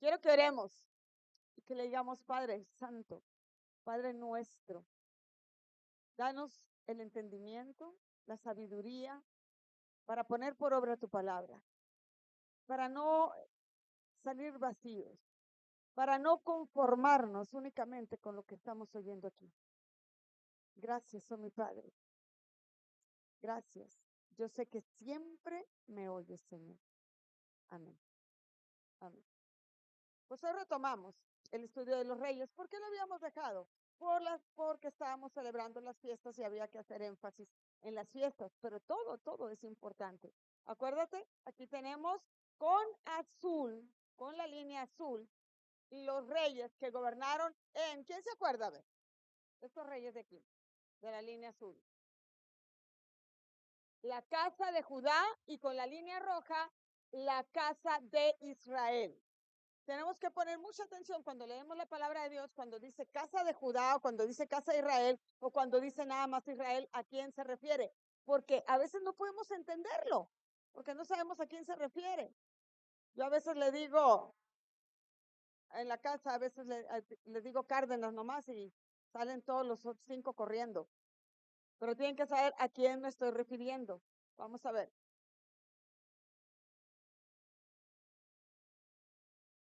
Quiero que oremos y que le digamos, Padre Santo, Padre nuestro, danos el entendimiento, la sabiduría para poner por obra tu palabra, para no salir vacíos, para no conformarnos únicamente con lo que estamos oyendo aquí. Gracias, oh mi Padre. Gracias. Yo sé que siempre me oyes, Señor. Amén. Amén. Pues hoy retomamos el estudio de los reyes. ¿Por qué lo habíamos dejado? Porque estábamos celebrando las fiestas y había que hacer énfasis en las fiestas, pero todo es importante. Acuérdate, aquí tenemos con azul, con la línea azul, los reyes que gobernaron en, ¿quién se acuerda? A ver, estos reyes de aquí, de la línea azul. La casa de Judá y con la línea roja, la casa de Israel. Tenemos que poner mucha atención cuando leemos la palabra de Dios, cuando dice casa de Judá o cuando dice casa de Israel o cuando dice nada más Israel, ¿a quién se refiere? Porque a veces no podemos entenderlo, porque no sabemos a quién se refiere. Yo a veces le digo, en la casa, a veces le digo Cárdenas nomás y salen todos los 5 corriendo. Pero tienen que saber a quién me estoy refiriendo. Vamos a ver.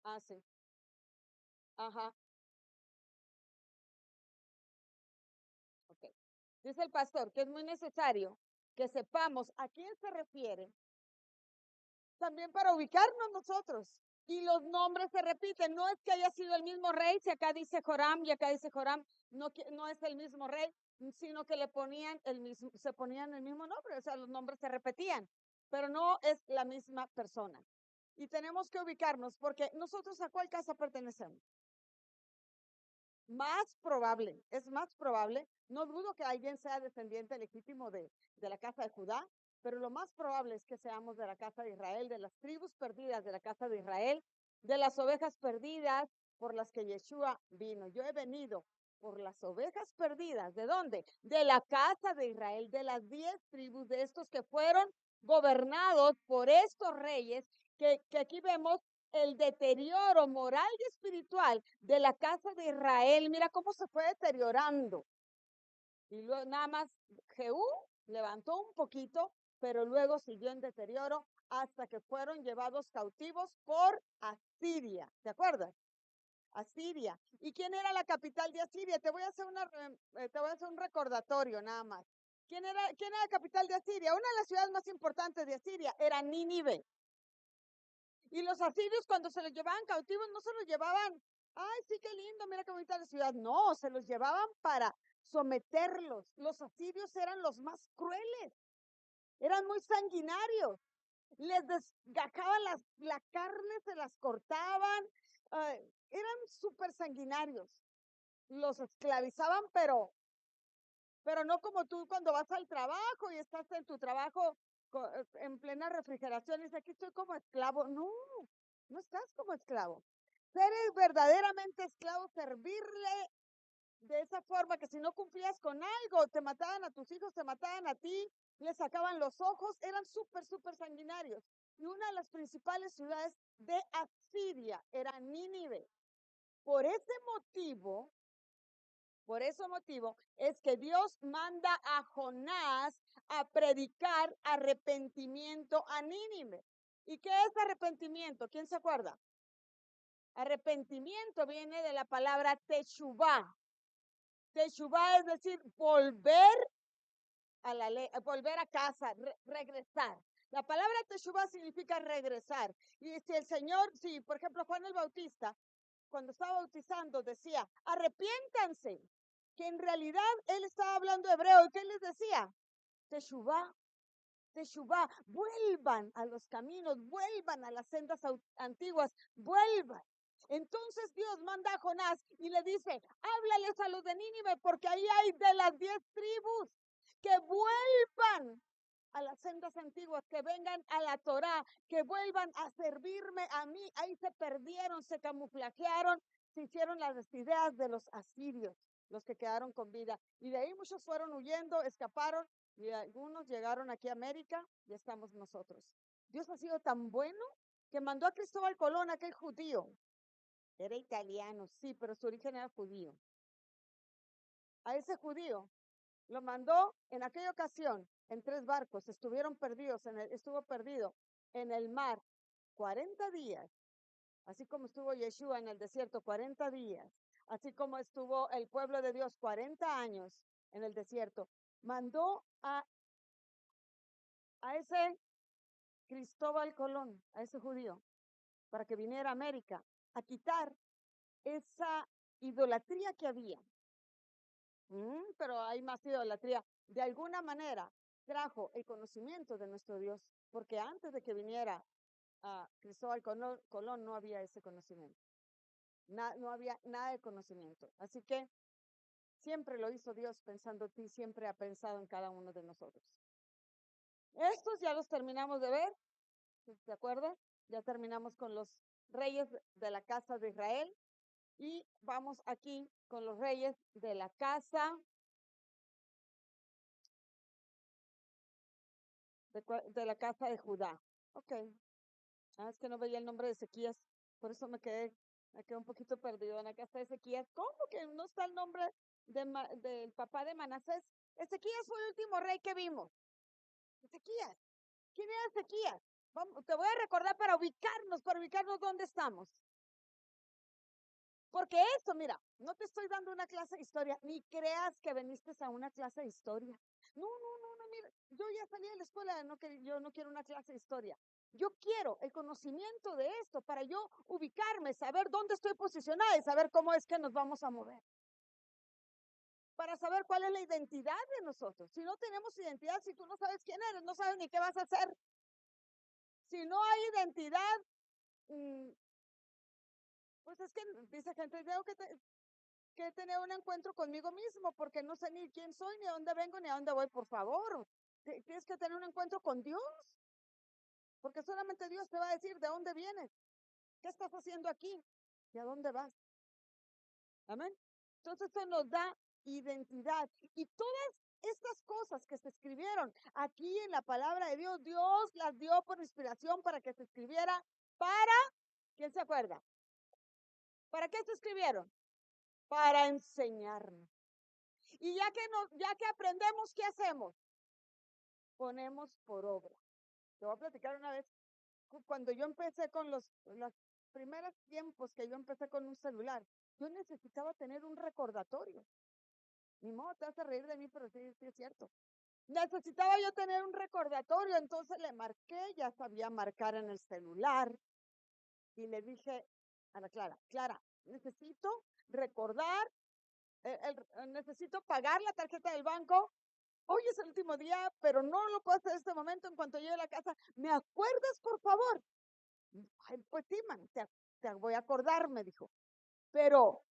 Ah, sí. Ajá. Ok. Dice el pastor que es muy necesario que sepamos a quién se refiere también para ubicarnos nosotros. Y los nombres se repiten, no es que haya sido el mismo rey, si acá dice Joram y acá dice Joram, no es el mismo rey, sino que se ponían el mismo nombre, o sea, los nombres se repetían, pero no es la misma persona. Y tenemos que ubicarnos, porque nosotros ¿a cuál casa pertenecemos? Es más probable, no dudo que alguien sea descendiente legítimo de la casa de Judá, pero lo más probable es que seamos de la casa de Israel, de las tribus perdidas de la casa de Israel, de las ovejas perdidas por las que Yeshua vino. Yo he venido por las ovejas perdidas. ¿De dónde? De la casa de Israel, de las 10 tribus de estos que fueron gobernados por estos reyes que aquí vemos el deterioro moral y espiritual de la casa de Israel. Mira cómo se fue deteriorando. Y luego nada más Jehú levantó un poquito, pero luego siguió en deterioro hasta que fueron llevados cautivos por Asiria. ¿Te acuerdas? Asiria. ¿Y quién era la capital de Asiria? Te voy a hacer un recordatorio nada más. ¿Quién era la capital de Asiria? Una de las ciudades más importantes de Asiria era Nínive. Y los asirios cuando se los llevaban cautivos no se los llevaban, ay, sí, qué lindo, mira qué bonita la ciudad. No, se los llevaban para someterlos. Los asirios eran los más crueles, eran muy sanguinarios. Les desgajaban la carne, se las cortaban, eran súper sanguinarios. Los esclavizaban, pero no como tú cuando vas al trabajo y estás en tu trabajo en plena refrigeración y dices, aquí estoy como esclavo. No, no estás como esclavo. Ser verdaderamente esclavo, servirle de esa forma que si no cumplías con algo, te mataban a tus hijos, te mataban a ti, le sacaban los ojos, eran súper sanguinarios. Y una de las principales ciudades de Asiria era Nínive. Por ese motivo, es que Dios manda a Jonás a predicar arrepentimiento a Nínive. ¿Y qué es arrepentimiento? ¿Quién se acuerda? Arrepentimiento viene de la palabra teshuvá. Teshuvá es decir, volver a la ley, volver a casa, regresar. La palabra teshuvá significa regresar. Y si el Señor, si por ejemplo Juan el Bautista, cuando estaba bautizando, decía, arrepiéntanse, que en realidad él estaba hablando hebreo. ¿Y qué les decía? Teshuvá, teshuvá, vuelvan a los caminos, vuelvan a las sendas antiguas, vuelvan. Entonces Dios manda a Jonás y le dice, háblales a los de Nínive, porque ahí hay de las 10 tribus que vuelvan a las sendas antiguas, que vengan a la Torá, que vuelvan a servirme a mí. Ahí se perdieron, se camuflajearon, se hicieron las ideas de los asirios, los que quedaron con vida. Y de ahí muchos fueron huyendo, escaparon, y algunos llegaron aquí a América y estamos nosotros. Dios ha sido tan bueno que mandó a Cristóbal Colón, aquel judío, Era italiano, sí, pero su origen era judío. A ese judío lo mandó en aquella ocasión en 3 barcos, estuvo perdido en el mar 40 días, así como estuvo Yeshua en el desierto 40 días, así como estuvo el pueblo de Dios 40 años en el desierto. Mandó a ese Cristóbal Colón, a ese judío, para que viniera a América a quitar esa idolatría que había. Pero hay más idolatría. De alguna manera trajo el conocimiento de nuestro Dios, porque antes de que viniera a Cristóbal Colón no había ese conocimiento. No había nada de conocimiento. Así que siempre lo hizo Dios pensando en ti, siempre ha pensado en cada uno de nosotros. Estos ya los terminamos de ver, ¿se acuerdan? Ya terminamos con los reyes de la casa de Israel y vamos aquí con los reyes de la casa de la casa de Judá. Ok. Es que no veía el nombre de Ezequías, por eso me quedé un poquito perdido en la casa de Ezequías. ¿Cómo que no está el nombre del papá de Manasés? Ezequías fue el último rey que vimos. Ezequías. ¿Quién era Ezequías? Te voy a recordar para ubicarnos dónde estamos. Porque esto, mira, no te estoy dando una clase de historia, ni creas que viniste a una clase de historia. No, mira, yo ya salí de la escuela, yo no quiero una clase de historia. Yo quiero el conocimiento de esto para yo ubicarme, saber dónde estoy posicionada y saber cómo es que nos vamos a mover. Para saber cuál es la identidad de nosotros. Si no tenemos identidad, si tú no sabes quién eres, no sabes ni qué vas a hacer. Si no hay identidad, pues es que dice gente, tengo que tener un encuentro conmigo mismo, porque no sé ni quién soy, ni a dónde vengo, ni a dónde voy, por favor. Tienes que tener un encuentro con Dios, porque solamente Dios te va a decir de dónde vienes, qué estás haciendo aquí y a dónde vas. Amén. Entonces eso nos da identidad. Y todas estas cosas que se escribieron aquí en la palabra de Dios, Dios las dio por inspiración para que se escribiera para, ¿quién se acuerda? ¿Para qué se escribieron? Para enseñarnos. Y ya que aprendemos, ¿qué hacemos? Ponemos por obra. Te voy a platicar una vez, cuando yo empecé con los primeros tiempos que yo empecé con un celular, yo necesitaba tener un recordatorio. Ni modo, te vas a reír de mí, pero sí es cierto. Necesitaba yo tener un recordatorio, entonces le marqué, ya sabía marcar en el celular, y le dije a la Clara, necesito recordar, necesito pagar la tarjeta del banco. Hoy es el último día, pero no lo puedo hacer en este momento. En cuanto llegue a la casa, ¿me acuerdas, por favor? Ay, pues sí, man, te voy a acordar, me dijo. Pero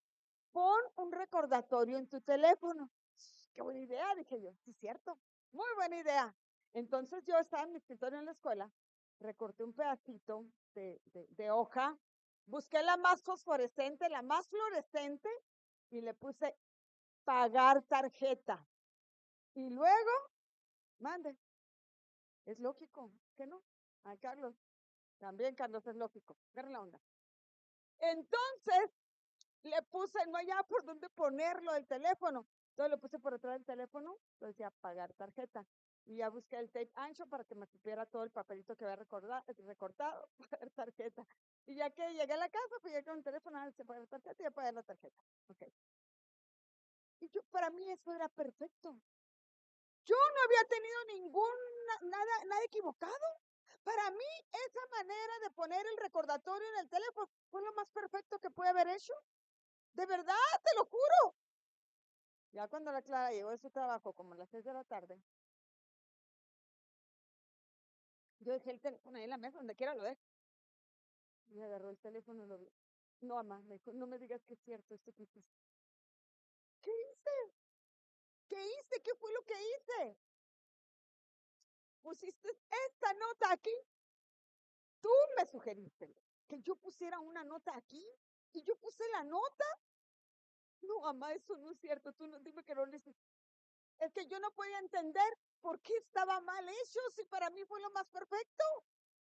pon un recordatorio en tu teléfono. Qué buena idea, dije yo. Sí, cierto. Muy buena idea. Entonces yo estaba en mi escritorio en la escuela, recorté un pedacito de hoja, busqué la más fosforescente, la más fluorescente, y le puse pagar tarjeta. Y luego, mande. Es lógico, ¿qué no? Ay, Carlos, también Carlos es lógico. Agarra la onda. Entonces, le puse, no hallaba por dónde ponerlo el teléfono. Entonces lo puse por detrás del teléfono, lo decía pagar tarjeta. Y ya busqué el tape ancho para que me supiera todo el papelito que había recortado, pagar tarjeta. Y ya que llegué a la casa, pues llegué con el teléfono, se pagar tarjeta y ya pagar la tarjeta. Ok. Y para mí eso era perfecto. Yo no había tenido nada equivocado. Para mí, esa manera de poner el recordatorio en el teléfono fue lo más perfecto que pude haber hecho. De verdad, te lo juro. Ya cuando la Clara llegó de su trabajo, como a las 6 de la tarde, yo dejé el teléfono ahí en la mesa, donde quiera lo dejo. Y agarró el teléfono y lo vio. No, mamá, me dijo, no me digas que es cierto esto que hiciste. ¿Qué hice? ¿Qué hice? ¿Qué fue lo que hice? Pusiste esta nota aquí. Tú me sugeriste que yo pusiera una nota aquí y yo puse la nota. No, mamá, eso no es cierto. Tú no, dime que no necesitas. Es que yo no podía entender por qué estaba mal hecho si para mí fue lo más perfecto.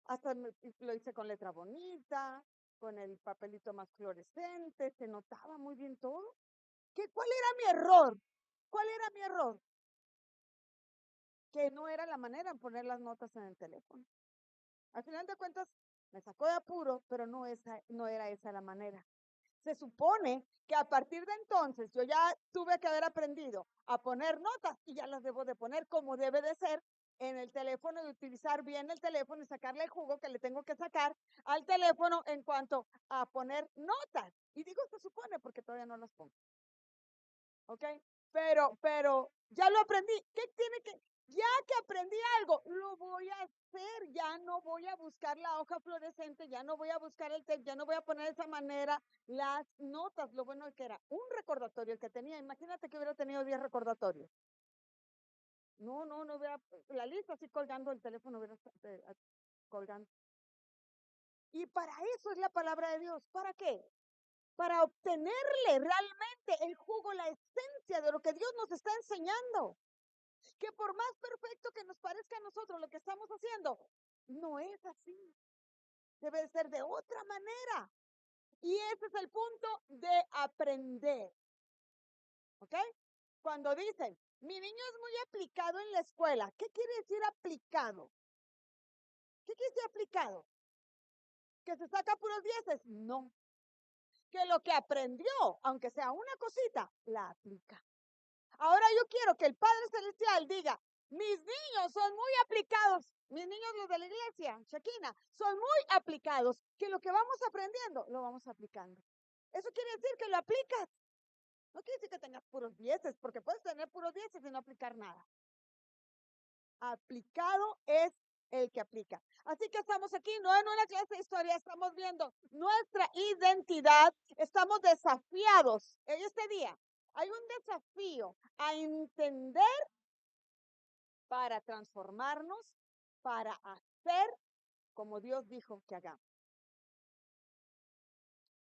Hasta lo hice con letra bonita, con el papelito más fluorescente, se notaba muy bien todo. ¿Cuál era mi error? ¿Cuál era mi error? Que no era la manera en poner las notas en el teléfono. Al final de cuentas, me sacó de apuro, pero no era esa la manera. Se supone que a partir de entonces yo ya tuve que haber aprendido a poner notas y ya las debo de poner como debe de ser en el teléfono y utilizar bien el teléfono y sacarle el jugo que le tengo que sacar al teléfono en cuanto a poner notas. Y digo se supone porque todavía no las pongo. ¿Ok? Pero ya lo aprendí. Ya que aprendí algo, lo voy a hacer, ya no voy a buscar la hoja fluorescente, ya no voy a buscar el tape, ya no voy a poner de esa manera las notas. Lo bueno es que era un recordatorio el que tenía. Imagínate que hubiera tenido 10 recordatorios. No hubiera, la lista así colgando el teléfono, hubiera colgando. Y para eso es la palabra de Dios. ¿Para qué? Para obtenerle realmente el jugo, la esencia de lo que Dios nos está enseñando. Que por más perfecto que nos parezca a nosotros lo que estamos haciendo, no es así. Debe ser de otra manera. Y ese es el punto de aprender. ¿Ok? Cuando dicen, mi niño es muy aplicado en la escuela, ¿qué quiere decir aplicado? ¿Qué quiere decir aplicado? ¿Que se saca puros dieces? No. Que lo que aprendió, aunque sea una cosita, la aplica. Ahora yo quiero que el Padre Celestial diga, mis niños son muy aplicados, mis niños los de la iglesia, Shekina, son muy aplicados, que lo que vamos aprendiendo, lo vamos aplicando. Eso quiere decir que lo aplicas. No quiere decir que tengas puros dieces, porque puedes tener puros dieces y no aplicar nada. Aplicado es el que aplica. Así que estamos aquí, no en una clase de historia, estamos viendo nuestra identidad, estamos desafiados en este día. Hay un desafío a entender para transformarnos, para hacer como Dios dijo que hagamos.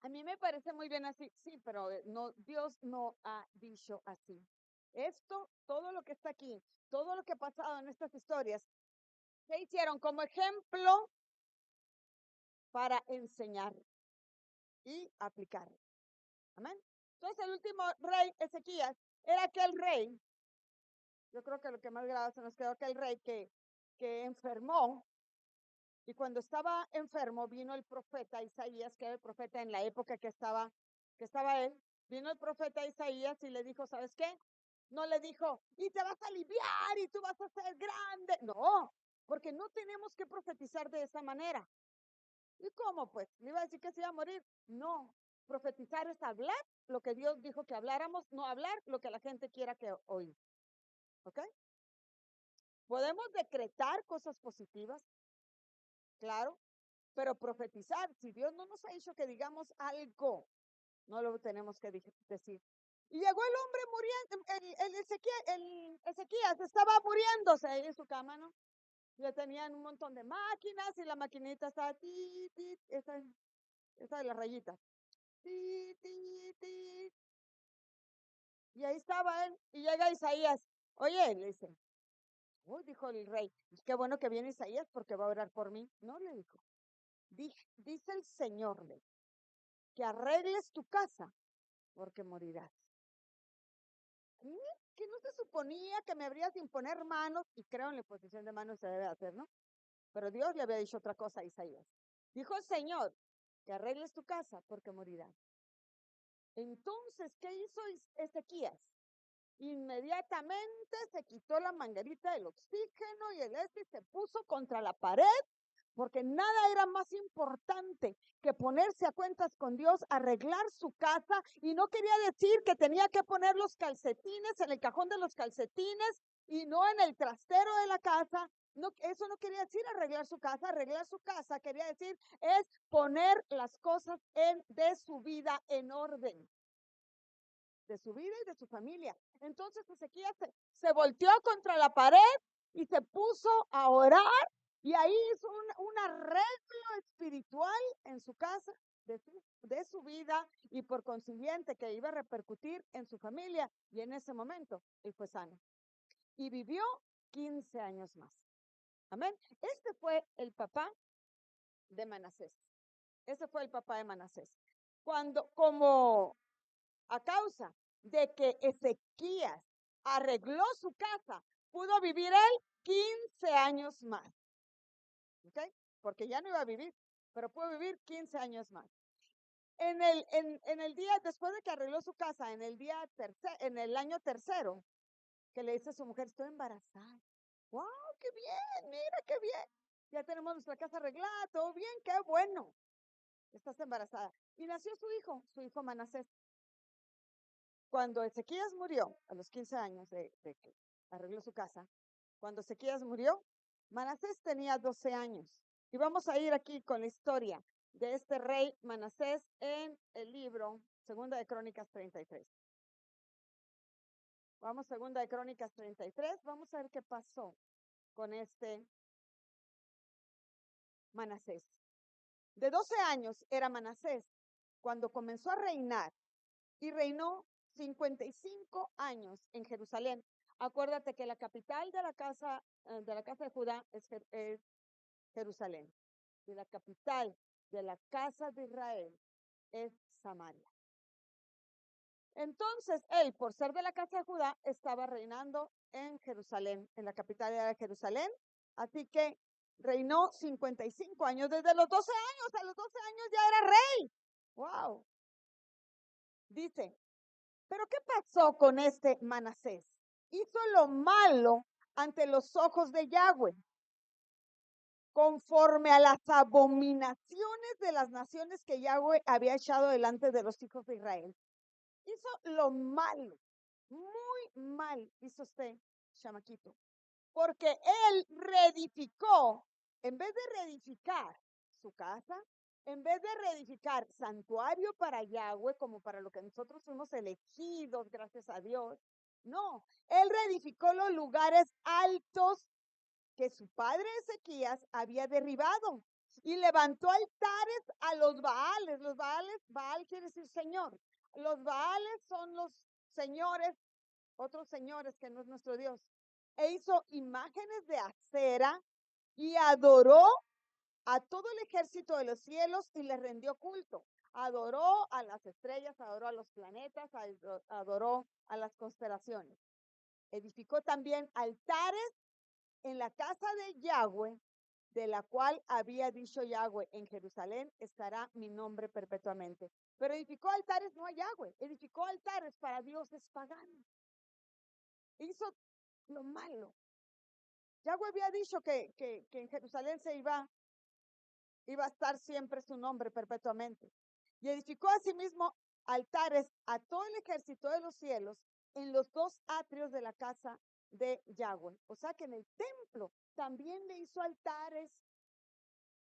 A mí me parece muy bien así, sí, pero no, Dios no ha dicho así. Esto, todo lo que está aquí, todo lo que ha pasado en estas historias, se hicieron como ejemplo para enseñar y aplicar. Amén. Entonces el último rey, Ezequías, era aquel rey, yo creo que lo que más grave se nos quedó, aquel rey que enfermó. Y cuando estaba enfermo, vino el profeta Isaías, que era el profeta en la época que estaba él. Vino el profeta Isaías y le dijo, ¿sabes qué? No le dijo, y te vas a aliviar y tú vas a ser grande. No, porque no tenemos que profetizar de esa manera. ¿Y cómo pues? ¿Le iba a decir que se iba a morir? No, profetizar es hablar lo que Dios dijo que habláramos, no hablar lo que la gente quiera que oír. ¿Ok? Podemos decretar cosas positivas, claro, pero profetizar, si Dios no nos ha dicho que digamos algo, no lo tenemos que decir. Y llegó el hombre muriendo, el Ezequías estaba muriéndose ahí en su cama, ¿no? Le tenían un montón de máquinas y la maquinita estaba esa de las rayitas. Y ahí estaba él, y llega Isaías. Oye, le dice, uy, dijo el rey, qué bueno que viene Isaías porque va a orar por mí. No, le dijo, dice el Señor, que arregles tu casa porque morirás. Que no se suponía que me habrías de imponer manos, y creo en la imposición de manos se debe hacer, ¿no? Pero Dios le había dicho otra cosa a Isaías. Dijo el Señor, que arregles tu casa porque morirás. Entonces, ¿qué hizo Ezequías? Inmediatamente se quitó la manguerita del oxígeno y se puso contra la pared, porque nada era más importante que ponerse a cuentas con Dios, arreglar su casa, y no quería decir que tenía que poner los calcetines en el cajón de los calcetines y no en el trastero de la casa. No, eso no quería decir arreglar su casa quería decir es poner las cosas de su vida en orden, de su vida y de su familia. Entonces Ezequías se volteó contra la pared y se puso a orar, y ahí hizo un arreglo espiritual en su casa, de su vida, y por consiguiente que iba a repercutir en su familia, y en ese momento él fue sano y vivió 15 años más. Amén. Este fue el papá de Manasés. Ese fue el papá de Manasés. Como a causa de que Ezequías arregló su casa, pudo vivir él 15 años más. ¿Ok? Porque ya no iba a vivir, pero pudo vivir 15 años más. En el día, después de que arregló su casa, en el año tercero, que le dice a su mujer, estoy embarazada. ¡Wow! ¡Qué bien! Mira, qué bien. Ya tenemos nuestra casa arreglada, todo bien, qué bueno. Estás embarazada. Y nació su hijo Manasés. Cuando Ezequías murió, a los 15 años de que arregló su casa, cuando Ezequías murió, Manasés tenía 12 años. Y vamos a ir aquí con la historia de este rey Manasés en el libro Segunda de Crónicas 33. Vamos, Segunda de Crónicas 33, vamos a ver qué pasó con este Manasés. De 12 años era Manasés cuando comenzó a reinar y reinó 55 años en Jerusalén. Acuérdate que la capital de la casa de Judá es Jerusalén. Y la capital de la casa de Israel es Samaria. Entonces, él, por ser de la casa de Judá, estaba reinando en Jerusalén, en la capital de Jerusalén. Así que reinó 55 años. Desde los 12 años, a los 12 años ya era rey. ¡Wow! Dice, ¿pero qué pasó con este Manasés? Hizo lo malo ante los ojos de Yahweh, conforme a las abominaciones de las naciones que Yahweh había echado delante de los hijos de Israel. Hizo lo malo, muy mal hizo usted, chamaquito, porque él reedificó, en vez de reedificar su casa, en vez de reedificar santuario para Yahweh, como para lo que nosotros fuimos elegidos, gracias a Dios, no, él reedificó los lugares altos que su padre Ezequías había derribado y levantó altares a los Baales. Los Baales, Baal quiere decir Señor. Los Baales son los señores, otros señores que no es nuestro Dios. E hizo imágenes de acera y adoró a todo el ejército de los cielos y les rendió culto. Adoró a las estrellas, adoró a los planetas, adoró a las constelaciones. Edificó también altares en la casa de Yahweh, de la cual había dicho Yahweh, en Jerusalén estará mi nombre perpetuamente. Pero edificó altares no a Yahweh, edificó altares para dioses paganos. Hizo lo malo. Yahweh había dicho que en Jerusalén iba a estar siempre su nombre perpetuamente. Y edificó asimismo altares a todo el ejército de los cielos en los dos atrios de la casa de Yahweh. O sea que en el templo también le hizo altares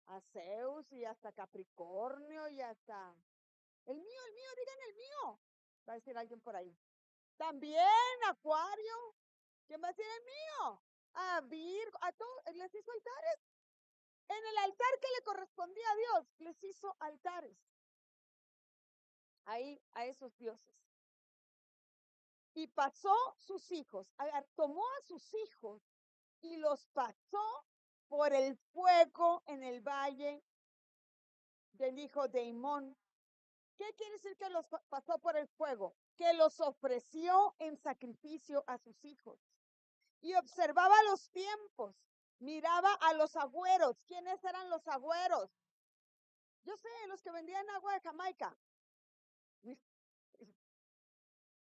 a Zeus y hasta Capricornio y hasta el mío, digan el mío. Va a decir alguien por ahí. También Acuario. ¿Quién va a decir el mío? A Virgo, a todos, les hizo altares. En el altar que le correspondía a Dios, les hizo altares. Ahí, a esos dioses. Y pasó sus hijos, tomó a sus hijos y los pasó por el fuego en el valle del hijo de Imón. ¿Qué quiere decir que los pasó por el fuego? Que los ofreció en sacrificio a sus hijos. Y observaba los tiempos, miraba a los agüeros. ¿Quiénes eran los agüeros? Yo sé, los que vendían agua de Jamaica.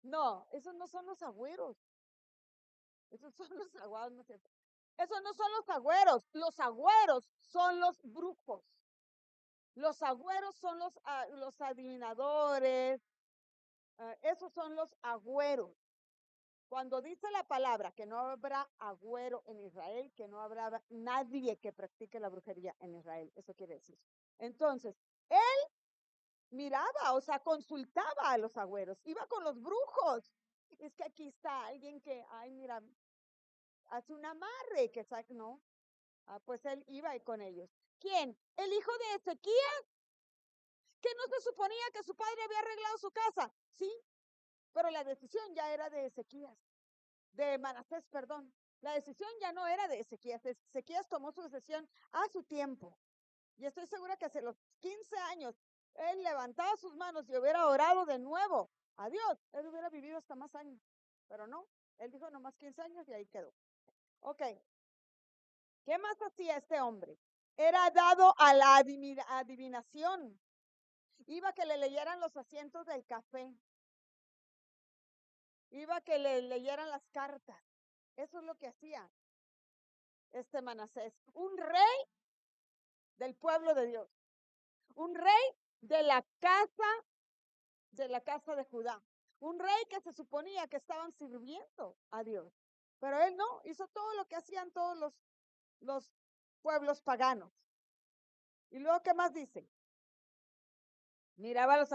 No, esos no son los agüeros. Esos son los agüeros, no es cierto. Esos no son los agüeros. Los agüeros son los brujos. Los agüeros son los adivinadores. Esos son los agüeros. Cuando dice la palabra que no habrá agüero en Israel, que no habrá nadie que practique la brujería en Israel, eso quiere decir. Entonces, él miraba, o sea, consultaba a los agüeros, iba con los brujos. Es que aquí está alguien que, ay, mira, hace un amarre, que no. Pues él iba con ellos. ¿Quién? El hijo de Ezequías, que no se suponía que su padre había arreglado su casa. Sí, pero la decisión ya era de Ezequías. De Manasés, perdón. La decisión ya no era de Ezequías. Ezequías tomó su decisión a su tiempo. Y estoy segura que hace los 15 años él levantaba sus manos y hubiera orado de nuevo a Dios, él hubiera vivido hasta más años. Pero no, él dijo nomás 15 años y ahí quedó. Ok, ¿qué más hacía este hombre? Era dado a la adivinación. Iba a que le leyeran los asientos del café. Iba a que le leyeran las cartas. Eso es lo que hacía este Manasés. Un rey del pueblo de Dios. Un rey de la casa de Judá. Un rey que se suponía que estaban sirviendo a Dios. Pero él no, hizo todo lo que hacían todos los pueblos paganos. Y luego, ¿qué más dice? Miraba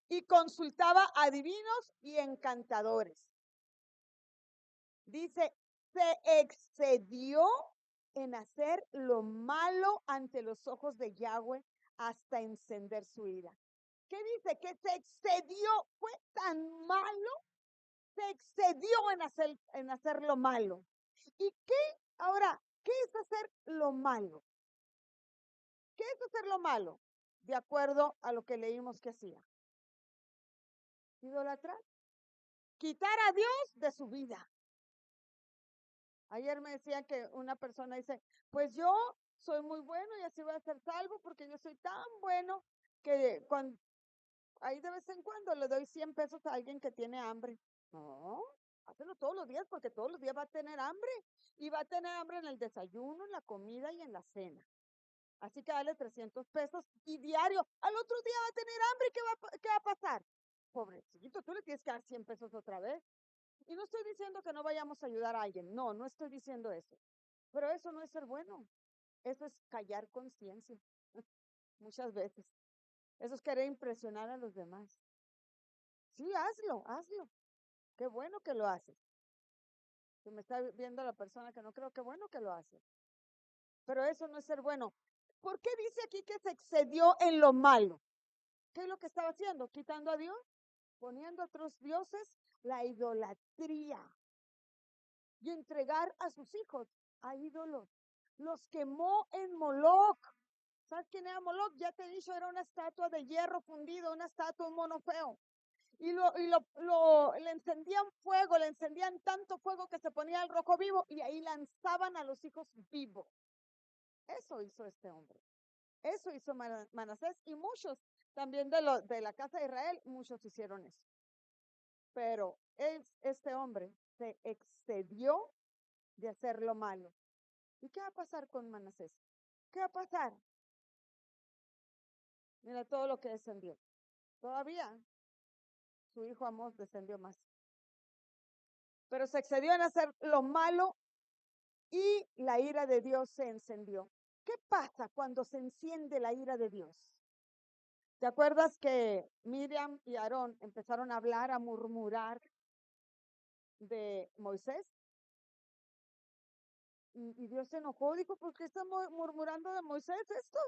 y consultaba adivinos y encantadores. Dice, se excedió en hacer lo malo ante los ojos de Yahweh hasta encender su ira. ¿Qué dice? Que se excedió, fue tan malo, se excedió en hacer lo malo. ¿Y qué? Ahora, ¿qué es hacer lo malo? ¿Qué es hacer lo malo? De acuerdo a lo que leímos que hacía. Idolatrar. Quitar a Dios de su vida. Ayer me decían que una persona dice, pues yo soy muy bueno y así voy a ser salvo porque yo soy tan bueno que ahí de vez en cuando le doy 100 pesos a alguien que tiene hambre. No, hazlo todos los días porque todos los días va a tener hambre y va a tener hambre en el desayuno, en la comida y en la cena. Así que dale 300 pesos y diario. Al otro día va a tener hambre. ¿Qué va a pasar? Pobrecito, tú le tienes que dar 100 pesos otra vez. Y no estoy diciendo que no vayamos a ayudar a alguien. No, no estoy diciendo eso. Pero eso no es ser bueno. Eso es callar conciencia. Muchas veces. Eso es querer impresionar a los demás. Sí, hazlo, hazlo. Qué bueno que lo haces. Que me está viendo la persona que no creo, qué bueno que lo hace. Pero eso no es ser bueno. ¿Por qué dice aquí que se excedió en lo malo? ¿Qué es lo que estaba haciendo? Quitando a Dios, poniendo a otros dioses, la idolatría y entregar a sus hijos a ídolos. Los quemó en Moloch. ¿Sabes quién era Moloch? Ya te he dicho, era una estatua de hierro fundido, una estatua, un mono feo. Le encendían fuego, le encendían tanto fuego que se ponía el rojo vivo y ahí lanzaban a los hijos vivos. Eso hizo este hombre. Eso hizo Manasés y muchos también de la casa de Israel, muchos hicieron eso. Pero este hombre se excedió de hacer lo malo. ¿Y qué va a pasar con Manasés? ¿Qué va a pasar? Mira todo lo que descendió. Todavía su hijo Amós descendió más. Pero se excedió en hacer lo malo y la ira de Dios se encendió. ¿Qué pasa cuando se enciende la ira de Dios? ¿Te acuerdas que Miriam y Aarón empezaron a hablar, a murmurar de Moisés? Y Dios se enojó, dijo, ¿por qué estamos murmurando de Moisés esto?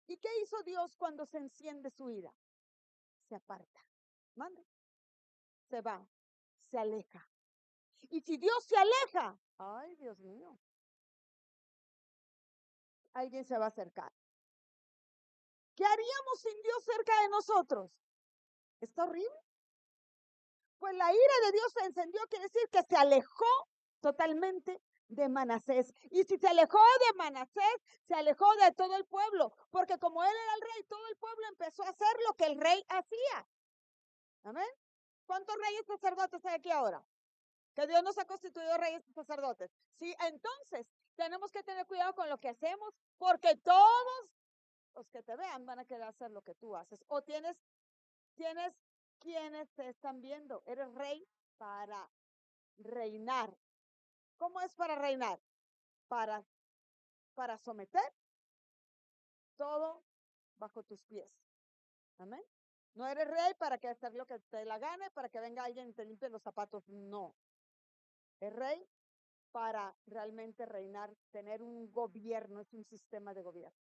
¿Y qué hizo Dios cuando se enciende su ira? Se aparta, manda, se va, se aleja. Y si Dios se aleja, ay Dios mío, alguien se va a acercar. ¿Qué haríamos sin Dios cerca de nosotros? ¿Está horrible? Pues la ira de Dios se encendió, quiere decir que se alejó totalmente de Manasés. Y si se alejó de Manasés, se alejó de todo el pueblo, porque como él era el rey, todo el pueblo empezó a hacer lo que el rey hacía. Amén. ¿Cuántos reyes sacerdotes hay aquí ahora? Que Dios nos ha constituido reyes y sacerdotes. Sí, entonces tenemos que tener cuidado con lo que hacemos, porque todos los que te vean van a querer hacer lo que tú haces. O tienes quienes te están viendo. Eres rey para reinar. ¿Cómo es para reinar? Para, para someter todo bajo tus pies. Amén. No eres rey para que hacer lo que te la gane, para que venga alguien y te limpie los zapatos. No. Es rey para realmente reinar, tener un gobierno, es un sistema de gobierno.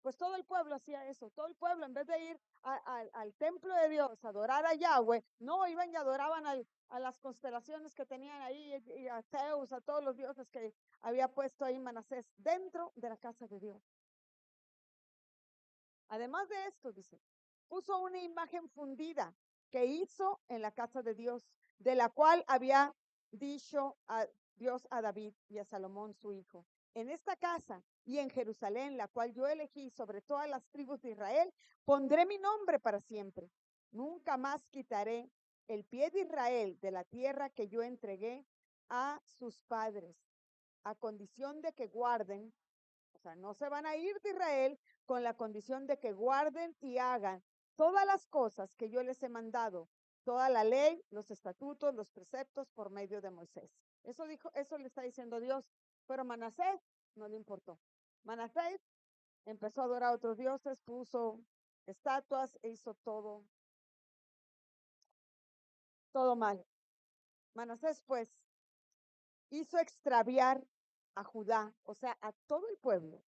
Pues todo el pueblo hacía eso, todo el pueblo en vez de ir al templo de Dios, a adorar a Yahweh, no iban y adoraban a las constelaciones que tenían ahí, y a Zeus, a todos los dioses que había puesto ahí Manasés dentro de la casa de Dios. Además de esto, dice, puso una imagen fundida que hizo en la casa de Dios, de la cual había dicho a Dios a David y a Salomón su hijo: en esta casa y en Jerusalén, la cual yo elegí sobre todas las tribus de Israel, pondré mi nombre para siempre. Nunca más quitaré el pie de Israel de la tierra que yo entregué a sus padres, a condición de que guarden, o sea, no se van a ir de Israel con la condición de que guarden y hagan todas las cosas que yo les he mandado, toda la ley, los estatutos, los preceptos por medio de Moisés. Eso dijo, eso le está diciendo Dios, pero Manasés no le importó. Manasés empezó a adorar a otros dioses, puso estatuas e hizo todo mal. Manasés, pues, hizo extraviar a Judá, o sea, a todo el pueblo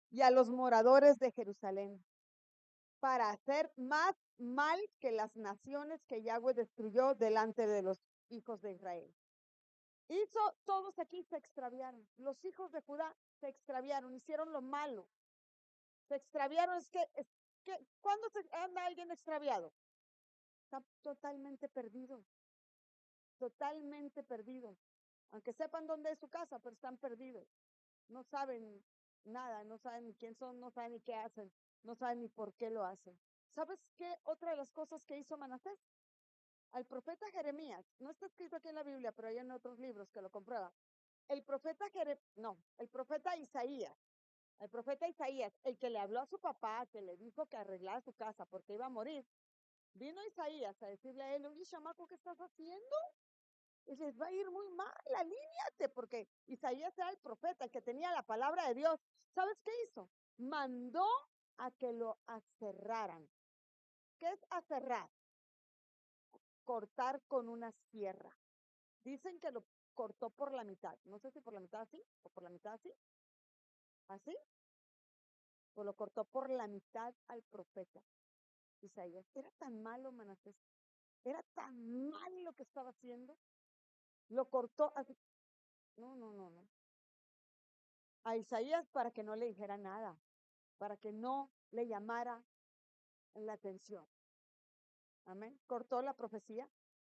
y a los moradores de Jerusalén, para hacer más mal que las naciones que Yahweh destruyó delante de los hijos de Israel. Todos aquí se extraviaron. Los hijos de Judá se extraviaron, hicieron lo malo. Se extraviaron, es que ¿cuándo se anda alguien extraviado? Está totalmente perdido, totalmente perdido. Aunque sepan dónde es su casa, pero están perdidos. No saben nada, no saben ni quién son, no saben ni qué hacen, no saben ni por qué lo hacen. ¿Sabes qué? Otra de las cosas que hizo Manasés, al profeta Jeremías, no está escrito aquí en la Biblia, pero hay en otros libros que lo comprueban. El profeta el profeta Isaías, el que le habló a su papá, que le dijo que arreglara su casa porque iba a morir, vino Isaías a decirle a él: oye, chamaco, ¿qué estás haciendo? Y les va a ir muy mal, alíñate, porque Isaías era el profeta, el que tenía la palabra de Dios. ¿Sabes qué hizo? Mandó a que lo aserraran. ¿Qué es aserrar? Cortar con una sierra. Dicen que lo cortó por la mitad. No sé si por la mitad así o por la mitad así. ¿Así? O lo cortó por la mitad al profeta Isaías. Era tan malo, Manasés. Era tan malo lo que estaba haciendo. Lo cortó así. No, no, no, no. A Isaías para que no le dijera nada, para que no le llamara la atención. Amén. Cortó la profecía,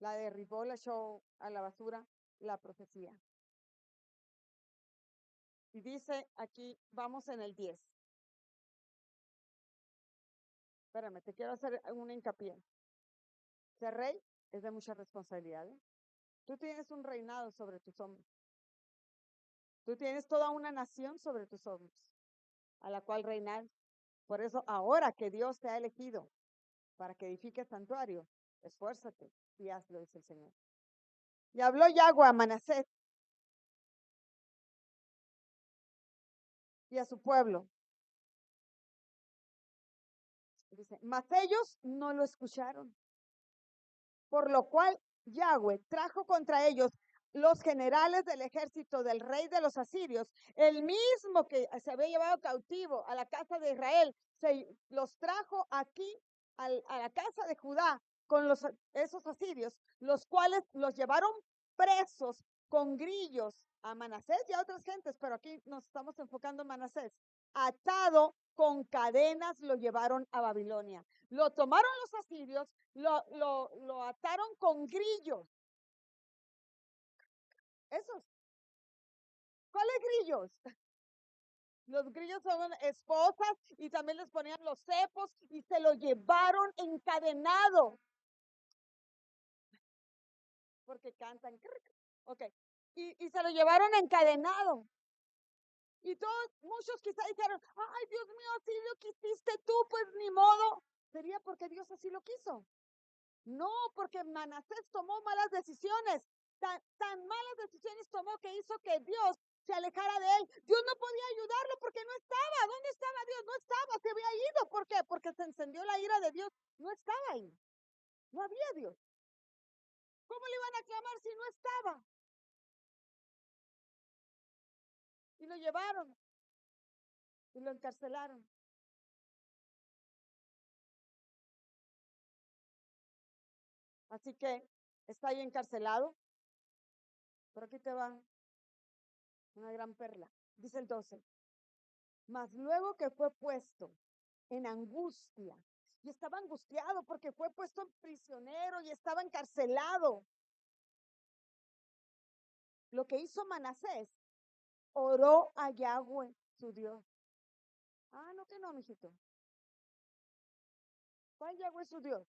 la derribó, la echó a la basura, la profecía. Y dice aquí, vamos en el 10. Espérame, te quiero hacer un hincapié. Ser rey es de mucha responsabilidad, ¿eh? Tú tienes un reinado sobre tus hombros. Tú tienes toda una nación sobre tus hombros, a la cual reinar. Por eso, ahora que Dios te ha elegido para que edifiques santuario, esfuérzate y hazlo, dice el Señor. Y habló Yahweh a Manasés y a su pueblo. Dice, mas ellos no lo escucharon, por lo cual Yahweh trajo contra ellos los generales del ejército del rey de los asirios, el mismo que se había llevado cautivo a la casa de Israel, se los trajo aquí a la casa de Judá con esos asirios, los cuales los llevaron presos con grillos a Manasés y a otras gentes, pero aquí nos estamos enfocando en Manasés, atado con cadenas lo llevaron a Babilonia. Lo tomaron los asirios, lo ataron con grillos. Esos. ¿Cuáles grillos? Los grillos son esposas y también les ponían los cepos y se lo llevaron encadenado. Porque cantan. Ok. Y se lo llevaron encadenado. Y todos, muchos quizá dijeron: ay, Dios mío, así lo quisiste tú, pues ni modo. Sería porque Dios así lo quiso. No, porque Manasés tomó malas decisiones. Tan malas decisiones tomó que hizo que Dios se alejara de él. Dios no podía ayudarlo porque no estaba. ¿Dónde estaba Dios? No estaba, se había ido. ¿Por qué? Porque se encendió la ira de Dios. No estaba ahí. No había Dios. ¿Cómo le iban a clamar si no estaba? Y lo llevaron y lo encarcelaron. Así que está ahí encarcelado. Pero aquí te va una gran perla. Dice el 12. Mas luego que fue puesto en angustia, y estaba angustiado porque fue puesto en prisionero y estaba encarcelado. Lo que hizo Manasés, oró a Yahweh, su Dios. Ah, no, que no, mijito. ¿Cuál Yahweh su Dios?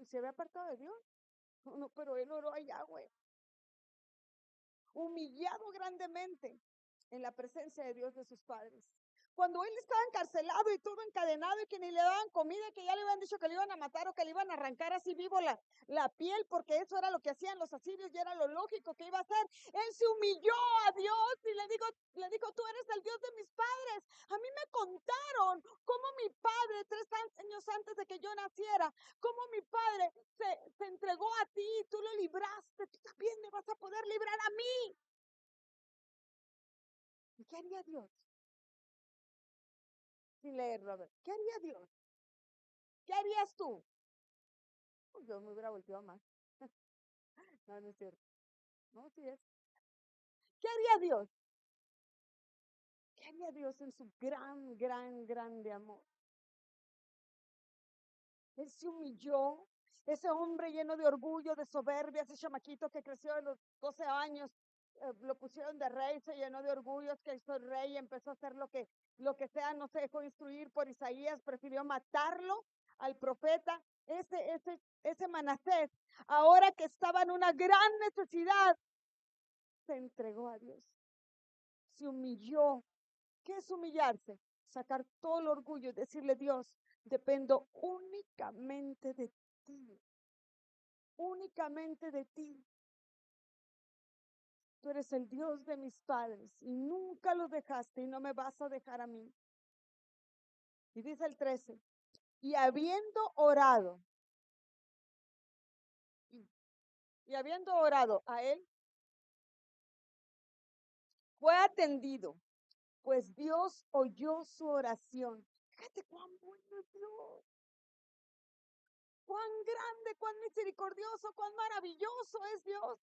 ¿Se había apartado de Dios? No, no, pero él oró a Yahweh, humillado grandemente en la presencia de Dios de sus padres. Cuando él estaba encarcelado y todo encadenado y que ni le daban comida, que ya le habían dicho que le iban a matar o que le iban a arrancar así vivo la piel, porque eso era lo que hacían los asirios y era lo lógico que iba a hacer. Él se humilló a Dios y le dijo, tú eres el Dios de mis padres. A mí me contaron cómo mi padre, 3 años antes de que yo naciera, cómo mi padre se entregó a ti, tú lo libraste, tú también me vas a poder librar a mí. ¿Y qué haría Dios? Sin leerlo, a ver, ¿qué haría Dios? ¿Qué harías tú? Pues yo me hubiera volteado más. No, no es cierto. No, sí es. ¿Qué haría Dios? ¿Qué haría Dios en su grande amor? Él se humilló. Ese hombre lleno de orgullo, de soberbia, ese chamaquito que creció a los 12 años, lo pusieron de rey, se llenó de orgullo, es que hizo rey y empezó a hacer lo que sea, no se dejó instruir por Isaías, prefirió matarlo al profeta. Ese Manasés, ahora que estaba en una gran necesidad, se entregó a Dios, se humilló. ¿Qué es humillarse? Sacar todo el orgullo y decirle, Dios, dependo únicamente de ti, únicamente de ti. Tú eres el Dios de mis padres y nunca los dejaste y no me vas a dejar a mí. Y dice el 13, y habiendo orado, y habiendo orado a él, fue atendido, pues Dios oyó su oración. Fíjate cuán bueno es Dios, cuán grande, cuán misericordioso, cuán maravilloso es Dios,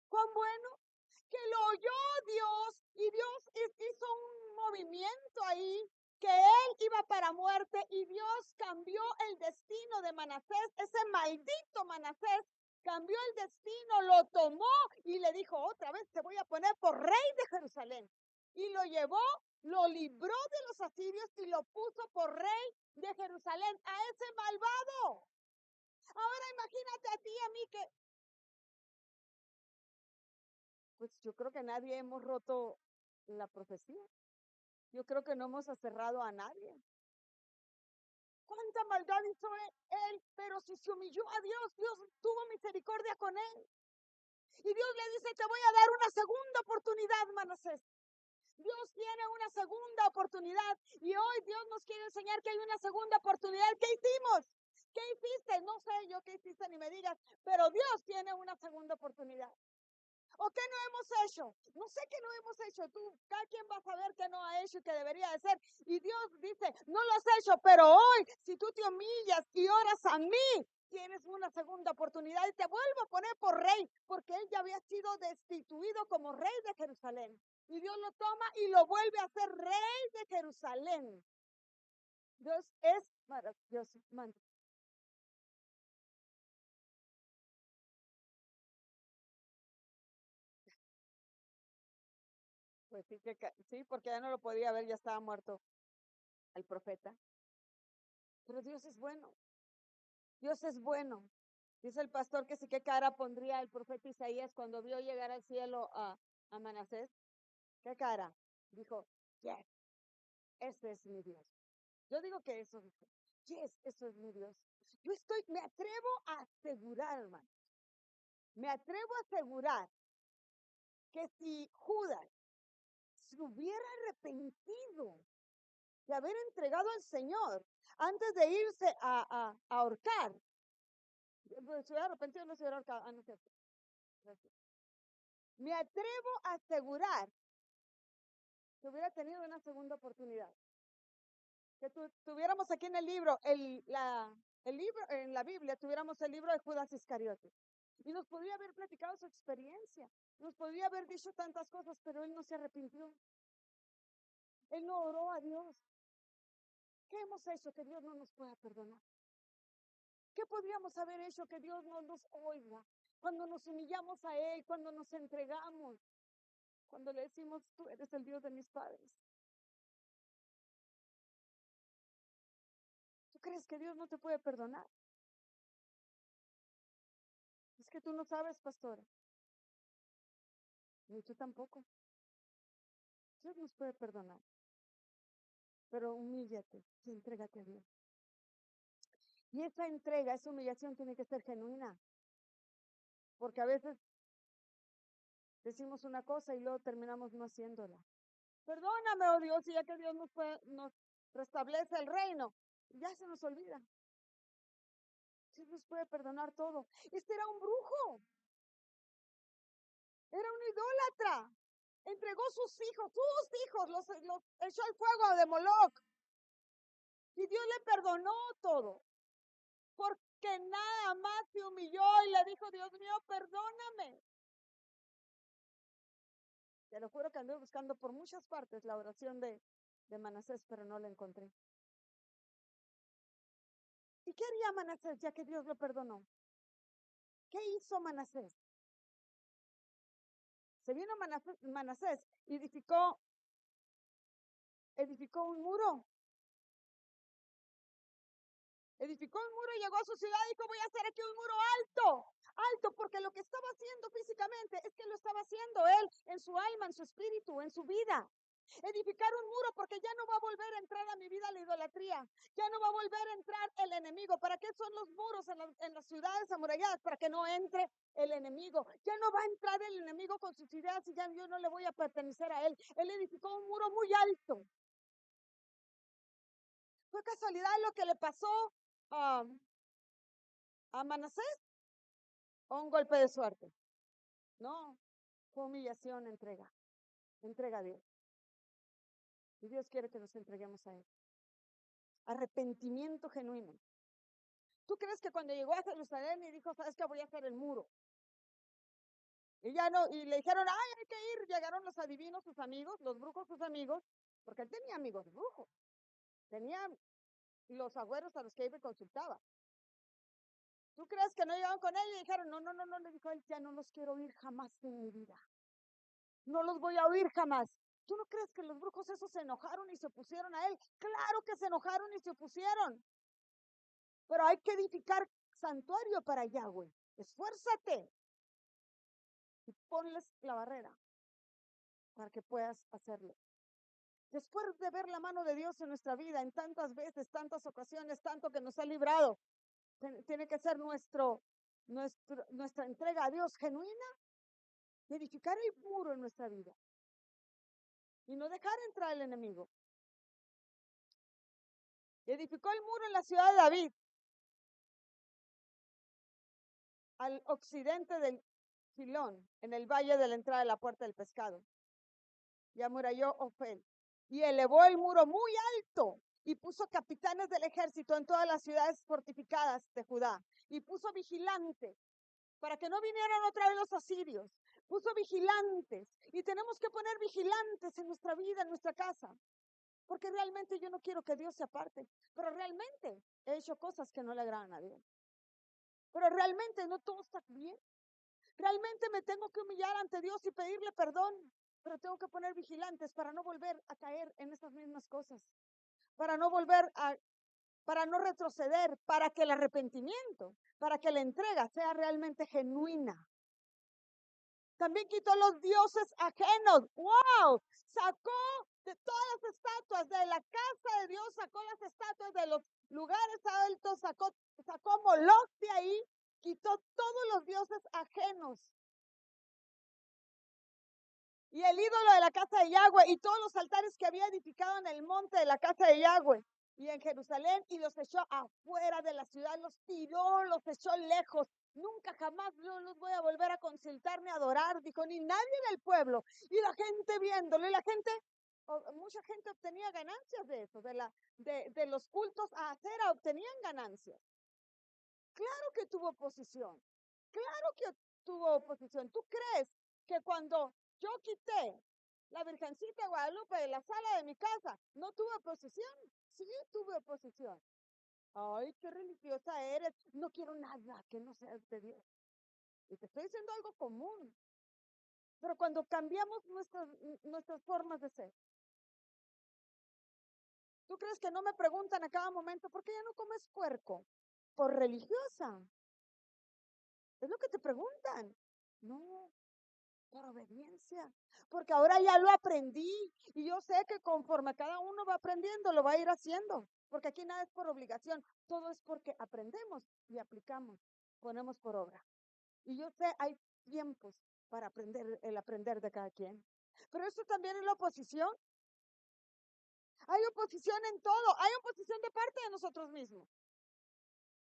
cuán bueno, que lo oyó Dios y Dios hizo un movimiento ahí, que él iba para muerte y Dios cambió el destino de Manasés, ese maldito Manasés cambió el destino, lo tomó y le dijo, otra vez te voy a poner por rey de Jerusalén. Y lo llevó, lo libró de los asirios y lo puso por rey de Jerusalén, a ese malvado. Ahora imagínate a ti y a mí que, pues yo creo que nadie hemos roto la profecía. Yo creo que no hemos aferrado a nadie. ¿Cuánta maldad hizo él? Pero si se humilló a Dios, Dios tuvo misericordia con él. Y Dios le dice, te voy a dar una segunda oportunidad, Manasés. Dios tiene una segunda oportunidad y hoy Dios nos quiere enseñar que hay una segunda oportunidad. ¿Qué hicimos? ¿Qué hiciste? No sé yo qué hiciste ni me digas, pero Dios tiene una segunda oportunidad. ¿O qué no hemos hecho? No sé qué no hemos hecho. Tú, cada quien va a saber qué no ha hecho y qué debería de ser. Y Dios dice, no lo has hecho, pero hoy, si tú te humillas y oras a mí, tienes una segunda oportunidad y te vuelvo a poner por rey, porque él ya había sido destituido como rey de Jerusalén. Y Dios lo toma y lo vuelve a ser rey de Jerusalén. Dios es maravilloso. Pues sí, sí, porque ya no lo podía ver, ya estaba muerto el profeta. Pero Dios es bueno. Dios es bueno. Dice el pastor que sí, qué cara pondría el profeta Isaías cuando vio llegar al cielo a Manasés. ¿Qué cara? Dijo, yes, ese es mi Dios. Yo digo que eso dijo, yes, eso es mi Dios. Me atrevo a asegurar, hermano, me atrevo a asegurar que si Judas se hubiera arrepentido de haber entregado al Señor antes de irse a ahorcar, se hubiera arrepentido, no se hubiera ahorcado. Ah, no es cierto. Gracias. Me atrevo a asegurar que hubiera tenido una segunda oportunidad. Que tuviéramos aquí en el libro el libro, en la Biblia tuviéramos el libro de Judas Iscariote. Y nos podría haber platicado su experiencia, nos podría haber dicho tantas cosas, pero él no se arrepintió. Él no oró a Dios. ¿Qué hemos hecho que Dios no nos pueda perdonar? ¿Qué podríamos haber hecho que Dios no nos oiga? Cuando nos humillamos a Él, cuando nos entregamos, cuando le decimos, tú eres el Dios de mis padres. ¿Tú crees que Dios no te puede perdonar? Es que tú no sabes, pastora. Ni tú tampoco. Dios nos puede perdonar. Pero humíllate y entrégate a Dios. Y esa entrega, esa humillación tiene que ser genuina. Porque a veces decimos una cosa y luego terminamos no haciéndola. Perdóname, oh Dios, y ya que Dios nos restablece el reino, ya se nos olvida. Dios nos puede perdonar todo. Este era un brujo. Era un idólatra. Entregó sus hijos, los echó al fuego de Moloch. Y Dios le perdonó todo. Porque nada más se humilló y le dijo, Dios mío, perdóname. Te lo juro que anduve buscando por muchas partes la oración de Manasés, pero no la encontré. ¿Y qué haría Manasés ya que Dios lo perdonó? ¿Qué hizo Manasés? Se vino Manasés y edificó un muro. Edificó un muro y llegó a su ciudad y dijo, voy a hacer aquí un muro alto, porque lo que estaba haciendo físicamente es que lo estaba haciendo él en su alma, en su espíritu, en su vida. Edificar un muro porque ya no va a volver a entrar a mi vida la idolatría, ya no va a volver a entrar el enemigo. ¿Para qué son los muros en las ciudades amuralladas? Para que no entre el enemigo. Ya no va a entrar el enemigo con sus ideas y ya yo no le voy a pertenecer a él. Él edificó un muro muy alto. ¿Fue casualidad lo que le pasó a Manasés? ¿O un golpe de suerte? No, fue humillación, entrega a Dios. Y Dios quiere que nos entreguemos a Él. Arrepentimiento genuino. ¿Tú crees que cuando llegó a Jerusalén y dijo, sabes que voy a hacer el muro? Y ya no, y le dijeron, ay, hay que ir. Llegaron los adivinos, sus amigos, los brujos, sus amigos, porque él tenía amigos brujos. Tenía los agüeros a los que iba y consultaba. ¿Tú crees que no llegaron con él y dijeron, no, le dijo él, ya no los quiero oír jamás en mi vida? No los voy a oír jamás. ¿Tú no crees que los brujos esos se enojaron y se opusieron a él? Claro que se enojaron y se opusieron. Pero hay que edificar santuario para Yahweh. Esfuérzate y ponles la barrera para que puedas hacerlo. Después de ver la mano de Dios en nuestra vida en tantas veces, tantas ocasiones, tanto que nos ha librado, tiene que ser nuestra entrega a Dios genuina, edificar el muro en nuestra vida y no dejar entrar el enemigo. Edificó el muro en la ciudad de David, al occidente del Filón, en el valle de la entrada de la puerta del pescado. Y amuralló Ofel. Y elevó el muro muy alto y puso capitanes del ejército en todas las ciudades fortificadas de Judá. Y puso vigilantes para que no vinieran otra vez los asirios. Puso vigilantes. Y tenemos que poner vigilantes en nuestra vida, en nuestra casa. Porque realmente yo no quiero que Dios se aparte. Pero realmente he hecho cosas que no le agradan a Dios. Pero realmente no todo está bien. Realmente me tengo que humillar ante Dios y pedirle perdón, pero tengo que poner vigilantes para no volver a caer en esas mismas cosas, para no retroceder, para que el arrepentimiento, para que la entrega sea realmente genuina. También quitó los dioses ajenos. ¡Wow! Sacó de todas las estatuas de la casa de Dios, sacó las estatuas de los lugares altos, sacó Moloch de ahí, quitó todos los dioses ajenos. Y el ídolo de la casa de Yahweh y todos los altares que había edificado en el monte de la casa de Yahweh y en Jerusalén, y los echó afuera de la ciudad, los tiró, los echó lejos. Nunca jamás yo los voy a volver a consultar ni a adorar, dijo, ni nadie del pueblo. Y la gente viéndolo, y la gente, mucha gente obtenía ganancias de eso, de los cultos a acera obtenían ganancias. Claro que tuvo oposición. Claro que tuvo oposición. ¿Tú crees que cuando yo quité la Virgencita de Guadalupe de la sala de mi casa, no tuve oposición? Sí, tuve oposición. Ay, qué religiosa eres. No quiero nada que no sea de Dios. Y te estoy diciendo algo común. Pero cuando cambiamos nuestras formas de ser, ¿tú crees que no me preguntan a cada momento por qué ya no comes puerco? Por religiosa. Es lo que te preguntan. No, por obediencia. Porque ahora ya lo aprendí y yo sé que conforme cada uno va aprendiendo, lo va a ir haciendo. Porque aquí nada es por obligación, todo es porque aprendemos y aplicamos, ponemos por obra. Y yo sé, hay tiempos para aprender, el aprender de cada quien. Pero eso también es la oposición. Hay oposición en todo, hay oposición de parte de nosotros mismos.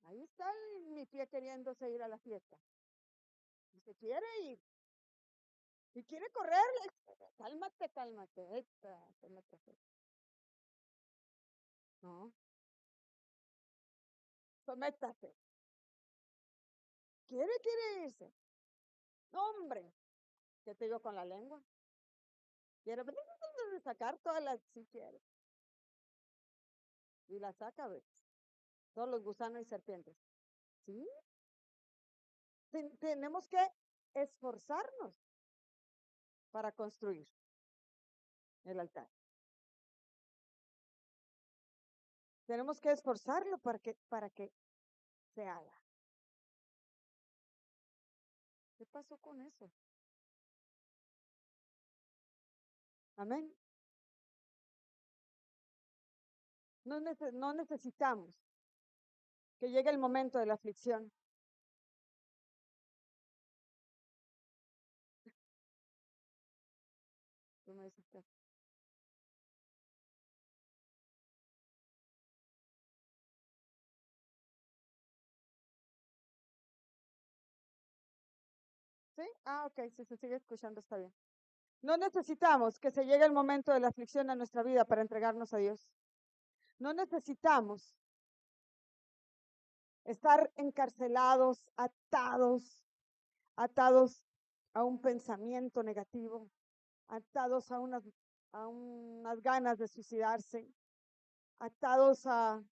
Ahí está mi pie queriéndose ir a la fiesta. Y se quiere ir. Y quiere correr. Cálmate, cálmate. Cálmate. No, sométase. Quiere irse. No, hombre. ¿Qué te digo con la lengua? Quiere sacar todas las, si quiere. Y la saca, ¿ves? Todos los gusanos y serpientes. ¿Sí? Tenemos que esforzarnos para construir el altar. Tenemos que esforzarlo para que se haga. ¿Qué pasó con eso? Amén. No necesitamos que llegue el momento de la aflicción. Tú me dices que- ¿Sí? Ah, ok, si se sigue escuchando está bien. No necesitamos que se llegue el momento de la aflicción a nuestra vida para entregarnos a Dios. No necesitamos estar encarcelados, atados a un pensamiento negativo, atados a unas ganas de suicidarse, atados a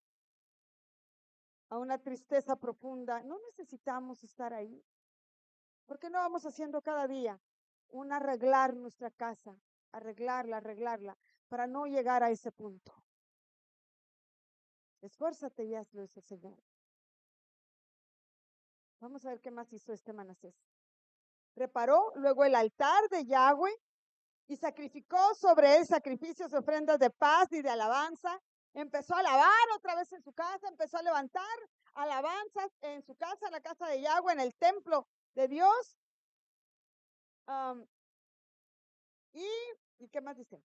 una tristeza profunda. No necesitamos estar ahí. ¿Por qué no vamos haciendo cada día un arreglar nuestra casa, arreglarla, para no llegar a ese punto? Esfuérzate y hazlo, ese Señor. Vamos a ver qué más hizo este Manasés. Preparó luego el altar de Yahweh y sacrificó sobre él sacrificios, ofrendas de paz y de alabanza. Empezó a alabar otra vez en su casa, empezó a levantar alabanzas en su casa, en la casa de Yahweh, en el templo de Dios. Um, ¿Y qué más dice?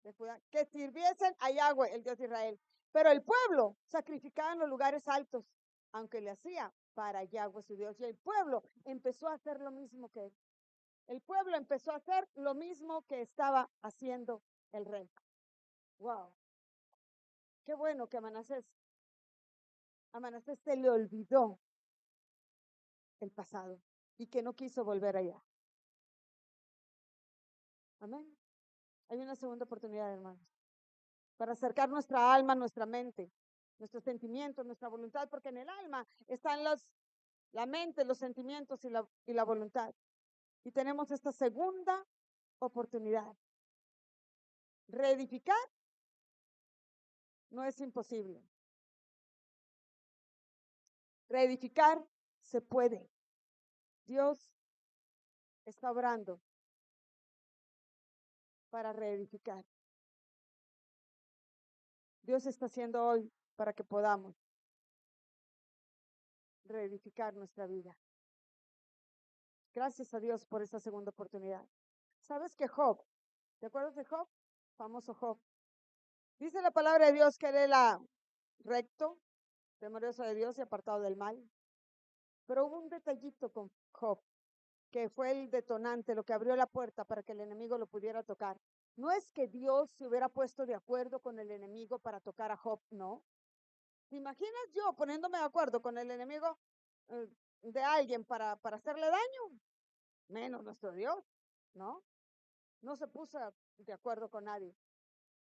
De Judá, que sirviesen a Yahweh, el Dios de Israel. Pero el pueblo sacrificaba en los lugares altos, aunque le hacía para Yahweh su Dios. Y el pueblo empezó a hacer lo mismo que él. El pueblo empezó a hacer lo mismo que estaba haciendo el rey. Wow. Qué bueno que a Manasés se le olvidó el pasado y que no quiso volver allá. Amén. Hay una segunda oportunidad, hermanos, para acercar nuestra alma, nuestra mente, nuestros sentimientos, nuestra voluntad, porque en el alma están la mente, los sentimientos y la voluntad. Y tenemos esta segunda oportunidad. Reedificar no es imposible. Reedificar se puede. Dios está obrando para reedificar. Dios está haciendo hoy para que podamos reedificar nuestra vida. Gracias a Dios por esta segunda oportunidad. ¿Sabes que Job? ¿Te acuerdas de Job? Famoso Job. Dice la palabra de Dios que él era recto, temeroso de Dios y apartado del mal. Pero hubo un detallito con Job que fue el detonante, lo que abrió la puerta para que el enemigo lo pudiera tocar. No es que Dios se hubiera puesto de acuerdo con el enemigo para tocar a Job, no. ¿Te imaginas yo poniéndome de acuerdo con el enemigo eh, de alguien para hacerle daño? Menos nuestro Dios, ¿no? No se puso de acuerdo con nadie.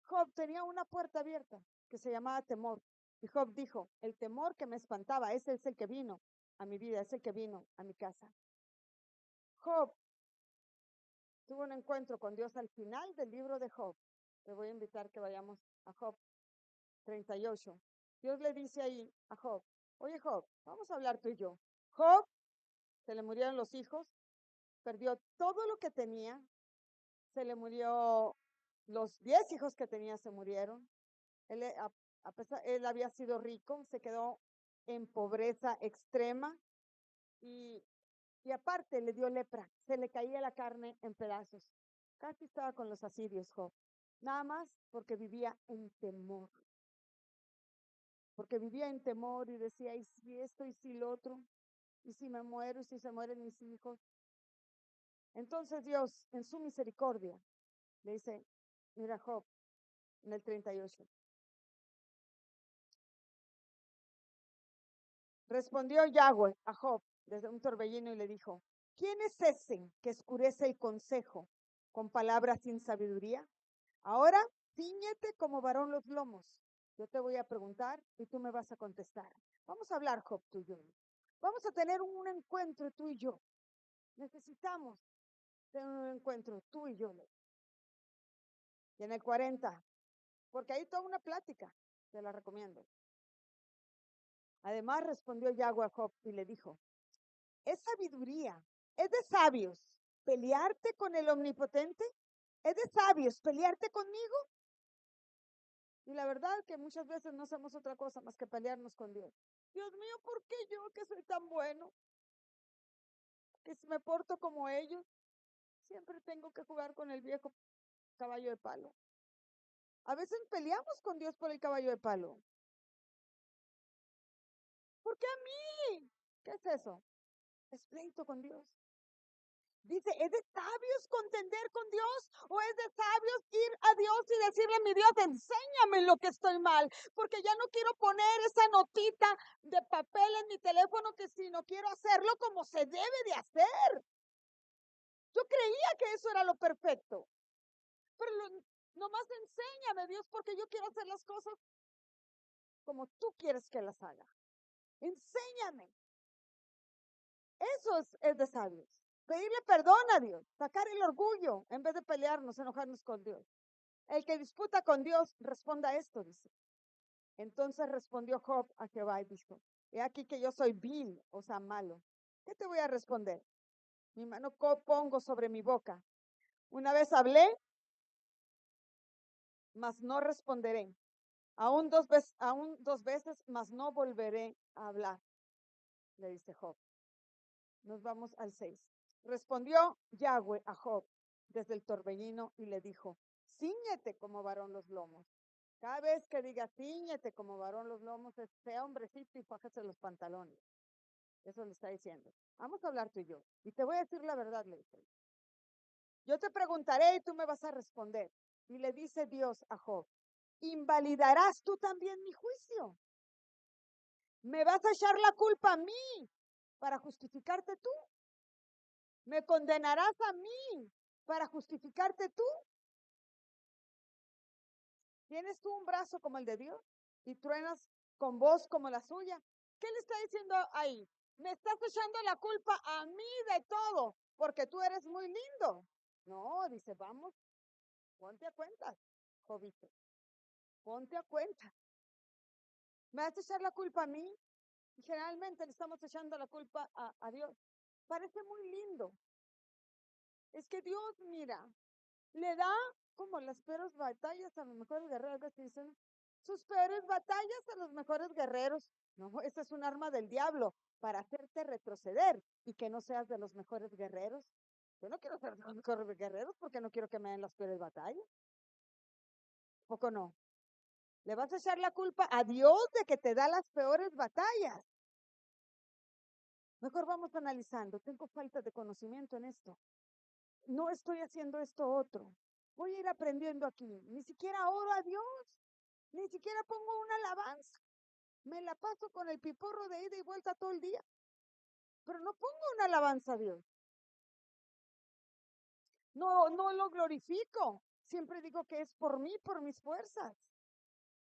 Job tenía una puerta abierta que se llamaba temor. Y Job dijo, el temor que me espantaba, ese es el que vino a mi vida, es el que vino a mi casa. Job tuvo un encuentro con Dios al final del libro de Job. Te voy a invitar que vayamos a Job 38. Dios le dice ahí a Job, oye Job, vamos a hablar tú y yo. Job, se le murieron los hijos, perdió todo lo que tenía, se le murió, los 10 hijos que tenía se murieron. Él, él había sido rico, se quedó en pobreza extrema y, y aparte le dio lepra, se le caía la carne en pedazos. Casi estaba con los asirios, Job. Nada más porque vivía en temor. Porque vivía en temor y decía, y si esto, y si lo otro, y si me muero, y si se mueren mis hijos. Entonces Dios, en su misericordia, le dice, mira Job, en el 38. Respondió Yahweh a Job desde un torbellino y le dijo, ¿quién es ese que oscurece el consejo con palabras sin sabiduría? Ahora, ciñete como varón los lomos. Yo te voy a preguntar y tú me vas a contestar. Vamos a hablar, Job, tú y yo. Vamos a tener un encuentro tú y yo. Necesitamos tener un encuentro tú y yo. Y en el 40, porque hay toda una plática, te la recomiendo. Además respondió Yahweh a Job y le dijo, es sabiduría, es de sabios pelearte con el omnipotente, es de sabios pelearte conmigo. Y la verdad que muchas veces no hacemos otra cosa más que pelearnos con Dios. Dios mío, ¿por qué yo que soy tan bueno? Que si me porto como ellos, siempre tengo que jugar con el viejo caballo de palo. A veces peleamos con Dios por el caballo de palo. ¿Por qué a mí? ¿Qué es eso? Es pleito con Dios. Dice, ¿es de sabios contender con Dios o es de sabios ir a Dios y decirle, mi Dios, enséñame lo que estoy mal? Porque ya no quiero poner esa notita de papel en mi teléfono que si no quiero hacerlo como se debe de hacer. Yo creía que eso era lo perfecto. Pero nomás enséñame, Dios, porque yo quiero hacer las cosas como tú quieres que las haga. Enséñame. Eso es de sabios. Pedirle perdón a Dios, sacar el orgullo en vez de pelearnos, enojarnos con Dios. El que disputa con Dios, responda esto, dice. Entonces respondió Job a Jehová y dijo, he aquí que yo soy vil, o sea, malo. ¿Qué te voy a responder? Mi mano pongo sobre mi boca. Una vez hablé, mas no responderé. Aún dos veces, mas no volveré a hablar, le dice Job. Nos vamos al 6. Respondió Yahweh a Job desde el torbellino y le dijo, cíñete como varón los lomos. Cada vez que diga cíñete como varón los lomos, sea hombrecito y fájese los pantalones. Eso le está diciendo. Vamos a hablar tú y yo. Y te voy a decir la verdad, le dice. Yo te preguntaré y tú me vas a responder. Y le dice Dios a Job, ¿invalidarás tú también mi juicio? ¿Me vas a echar la culpa a mí para justificarte tú? ¿Me condenarás a mí para justificarte tú? ¿Tienes tú un brazo como el de Dios y truenas con voz como la suya? ¿Qué le está diciendo ahí? Me estás echando la culpa a mí de todo porque tú eres muy lindo. No, dice, vamos, ponte a cuentas, Jovito, ponte a cuentas. ¿Me vas a echar la culpa a mí? Y generalmente le estamos echando la culpa a Dios. Parece muy lindo. Es que Dios, mira, le da como las peores batallas a los mejores guerreros, que dicen, sus peores batallas a los mejores guerreros. No, esa es un arma del diablo para hacerte retroceder y que no seas de los mejores guerreros. Yo no quiero ser de los mejores guerreros porque no quiero que me den las peores batallas. ¿Poco no? Le vas a echar la culpa a Dios de que te da las peores batallas. Mejor vamos analizando. Tengo falta de conocimiento en esto. No estoy haciendo esto otro. Voy a ir aprendiendo aquí. Ni siquiera oro a Dios. Ni siquiera pongo una alabanza. Me la paso con el piporro de ida y vuelta todo el día, pero no pongo una alabanza a Dios. No lo glorifico. Siempre digo que es por mí, por mis fuerzas.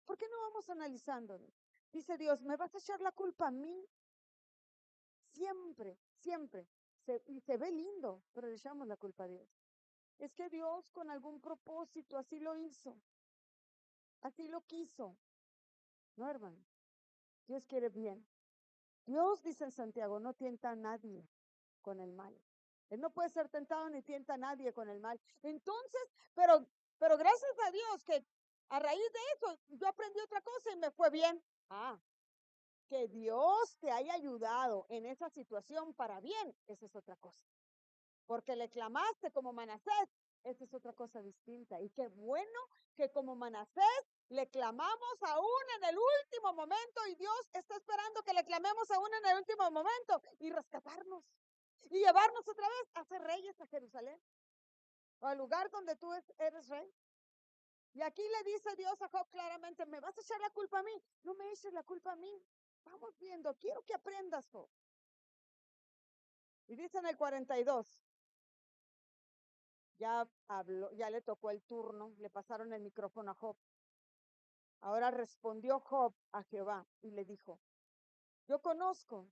¿Por qué no vamos analizándolo? Dice Dios, ¿me vas a echar la culpa a mí? Siempre, siempre. Y se ve lindo, pero le echamos la culpa a Dios. Es que Dios con algún propósito así lo hizo, así lo quiso. No, hermano, Dios quiere bien. Dios, dice en Santiago, no tienta a nadie con el mal. Él no puede ser tentado ni tienta a nadie con el mal. Entonces, pero gracias a Dios que a raíz de eso yo aprendí otra cosa y me fue bien. Ah, que Dios te haya ayudado en esa situación para bien, esa es otra cosa. Porque le clamaste como Manasés, esa es otra cosa distinta. Y qué bueno que como Manasés le clamamos aún en el último momento y Dios está esperando que le clamemos aún en el último momento y rescatarnos y llevarnos otra vez a ser reyes a Jerusalén o al lugar donde tú eres rey. Y aquí le dice Dios a Job claramente, ¿me vas a echar la culpa a mí? No me eches la culpa a mí. Vamos viendo, quiero que aprendas, Job. Y dice en el 42, ya habló, ya le tocó el turno, le pasaron el micrófono a Job. Ahora respondió Job a Jehová y le dijo, yo conozco,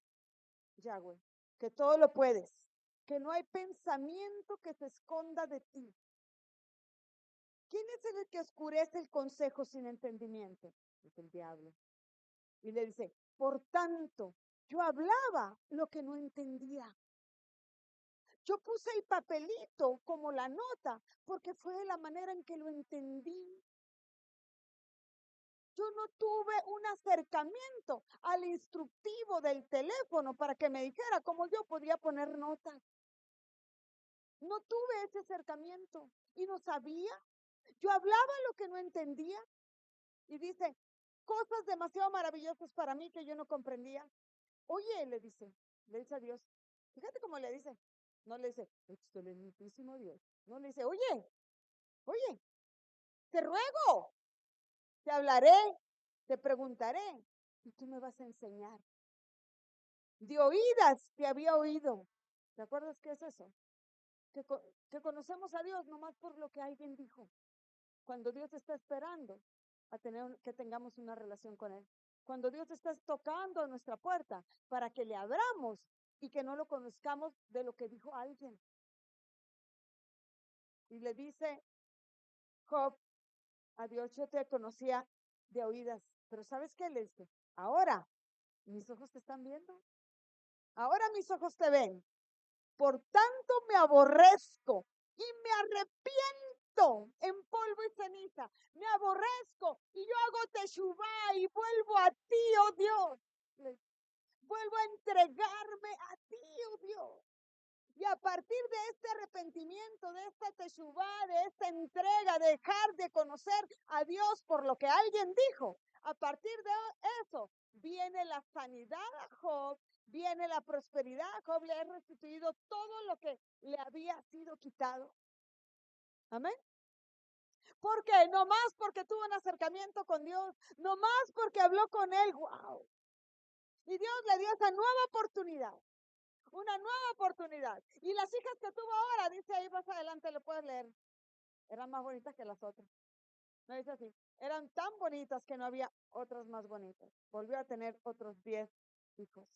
Yahweh, que todo lo puedes, que no hay pensamiento que se esconda de ti. ¿Quién es el que oscurece el consejo sin entendimiento? Es el diablo. Y le dice, por tanto, yo hablaba lo que no entendía. Yo puse el papelito como la nota, porque fue la manera en que lo entendí. Yo no tuve un acercamiento al instructivo del teléfono para que me dijera cómo yo podía poner notas. No tuve ese acercamiento y no sabía. Yo hablaba lo que no entendía y dice cosas demasiado maravillosas para mí que yo no comprendía. Oye, le dice a Dios, fíjate cómo le dice, no le dice, excelentísimo Dios, no le dice, oye, te ruego, te hablaré, te preguntaré y tú me vas a enseñar. De oídas te había oído. ¿Te acuerdas qué es eso? Que conocemos a Dios nomás por lo que alguien dijo. Cuando Dios está esperando a tener que tengamos una relación con Él. Cuando Dios está tocando a nuestra puerta para que le abramos y que no lo conozcamos de lo que dijo alguien. Y le dice Job a Dios, yo te conocía de oídas, pero ¿sabes qué? Le dice, ahora mis ojos te están viendo. Ahora mis ojos te ven. Por tanto me aborrezco y me arrepiento en polvo y ceniza. Me aborrezco y yo hago teshuvá y vuelvo a ti, oh Dios. Vuelvo a entregarme a ti, oh Dios. Y a partir de este arrepentimiento, de esta teshuvá, de esta entrega, dejar de conocer a Dios por lo que alguien dijo, a partir de eso viene la sanidad a Job, viene la prosperidad a Job, le ha restituido todo lo que le había sido quitado. Amén. ¿Por qué? No más porque tuvo un acercamiento con Dios, no más porque habló con él. ¡Wow! Y Dios le dio esa nueva oportunidad. Una nueva oportunidad. Y las hijas que tuvo ahora, dice ahí más adelante, lo puedes leer, eran más bonitas que las otras. No dice así, eran tan bonitas que no había otras más bonitas. Volvió a tener otros 10 hijos.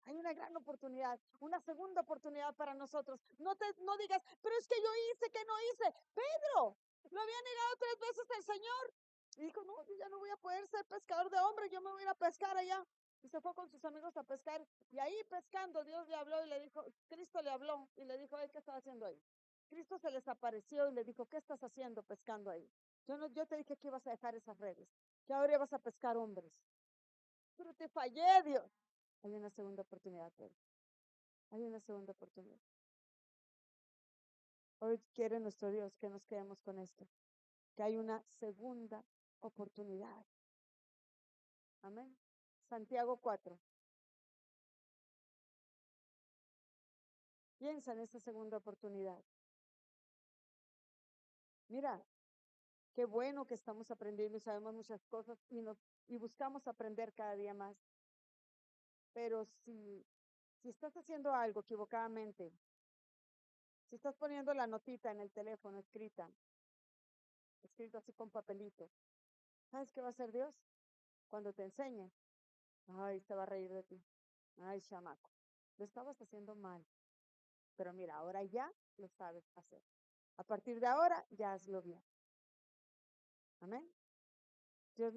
Hay una gran oportunidad, una segunda oportunidad para nosotros. No digas, pero es que yo hice, que no hice. Pedro, lo había negado 3 veces el Señor. Y dijo, no, yo ya no voy a poder ser pescador de hombres, yo me voy a ir a pescar allá. Y se fue con sus amigos a pescar. Y ahí pescando, Dios le habló y le dijo, Cristo le habló y le dijo, ¿qué estás haciendo ahí? Cristo se les apareció y le dijo, ¿qué estás haciendo pescando ahí? Yo te dije que ibas a dejar esas redes, que ahora ibas a pescar hombres. Pero te fallé, Dios. Hay una segunda oportunidad, Pedro. Hay una segunda oportunidad. Hoy quiere nuestro Dios que nos quedemos con esto, que hay una segunda oportunidad. Amén. Santiago 4. Piensa en esta segunda oportunidad. Mira, Qué bueno que estamos aprendiendo y sabemos muchas cosas y buscamos aprender cada día más. Pero si estás haciendo algo equivocadamente, si estás poniendo la notita en el teléfono escrito así con papelito, ¿sabes qué va a hacer Dios? Cuando te enseñe, ay, se va a reír de ti. Ay, chamaco, lo estabas haciendo mal, pero mira, ahora ya lo sabes hacer. A partir de ahora, ya hazlo bien. Amén. Dios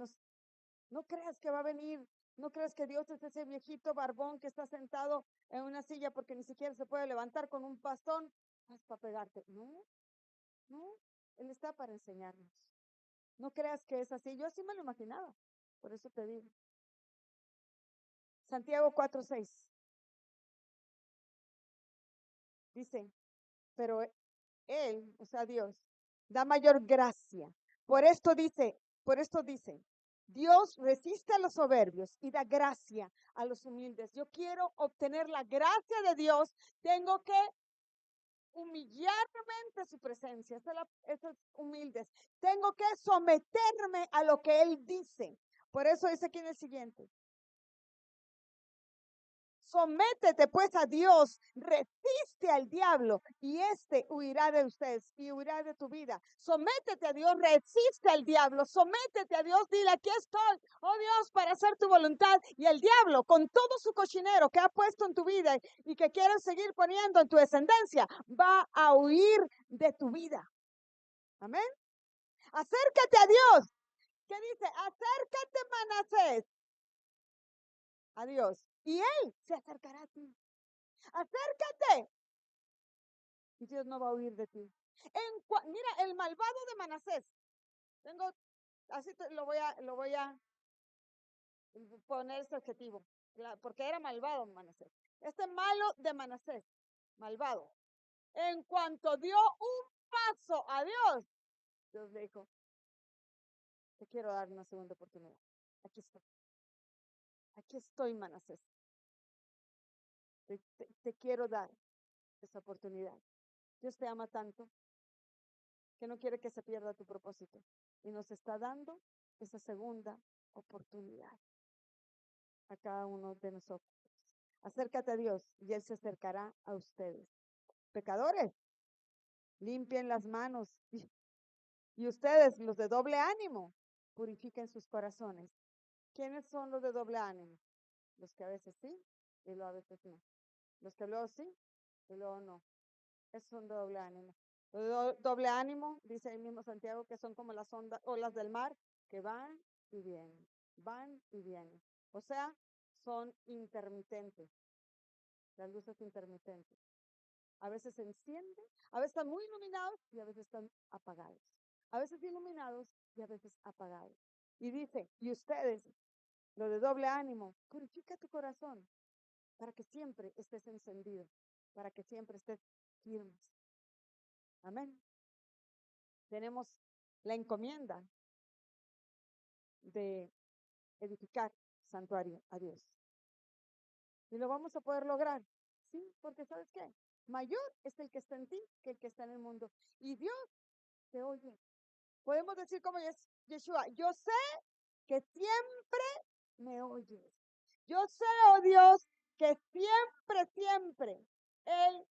no creas que va a venir, no creas que Dios es ese viejito barbón que está sentado en una silla porque ni siquiera se puede levantar con un bastón, es para pegarte. No, no, Él está para enseñarnos. No creas que es así, yo así me lo imaginaba, por eso te digo. Santiago 4:6 dice, pero Él, o sea, Dios, da mayor gracia. Por esto dice, Dios resiste a los soberbios y da gracia a los humildes. Yo quiero obtener la gracia de Dios, tengo que humillarme ante su presencia. Eso es humildes. Tengo que someterme a lo que Él dice. Por eso dice aquí en el siguiente. Sométete pues a Dios, resiste al diablo y éste huirá de ustedes y huirá de tu vida. Sométete a Dios, resiste al diablo, sométete a Dios, dile, aquí estoy, oh Dios, para hacer tu voluntad. Y el diablo, con todo su cochinero que ha puesto en tu vida y que quiere seguir poniendo en tu descendencia, va a huir de tu vida. Amén. Acércate a Dios. ¿Qué dice? Acércate, Manasés, a Dios, y Él se acercará a ti. Acércate. Y Dios no va a huir de ti. Mira, el malvado de Manasés. Lo voy a poner este objetivo, porque era malvado Manasés. Este malo de Manasés, malvado. En cuanto dio un paso a Dios, Dios le dijo, te quiero dar una segunda oportunidad. Aquí estoy. Aquí estoy, Manasés. Te quiero dar esa oportunidad. Dios te ama tanto que no quiere que se pierda tu propósito y nos está dando esa segunda oportunidad a cada uno de nosotros. Acércate a Dios y Él se acercará a ustedes. Pecadores, limpien las manos y ustedes, los de doble ánimo, purifiquen sus corazones. ¿Quiénes son los de doble ánimo? Los que a veces sí y luego a veces no. Los que luego sí y luego no. Esos son de doble ánimo. Doble ánimo, dice el mismo Santiago, que son como las olas del mar, que van y vienen, van y vienen. O sea, son intermitentes, las luces intermitentes. A veces se encienden, a veces están muy iluminados y a veces están apagados. A veces iluminados y a veces apagados. Y dice, y ustedes, lo de doble ánimo, purifica tu corazón para que siempre estés encendido, para que siempre estés firme. Amén. Tenemos la encomienda de edificar santuario a Dios. Y lo vamos a poder lograr, ¿sí? Porque ¿sabes qué? Mayor es el que está en ti que el que está en el mundo. Y Dios te oye. Podemos decir como Yeshua, yo sé que siempre me oyes. Yo sé, oh Dios, que siempre, siempre Él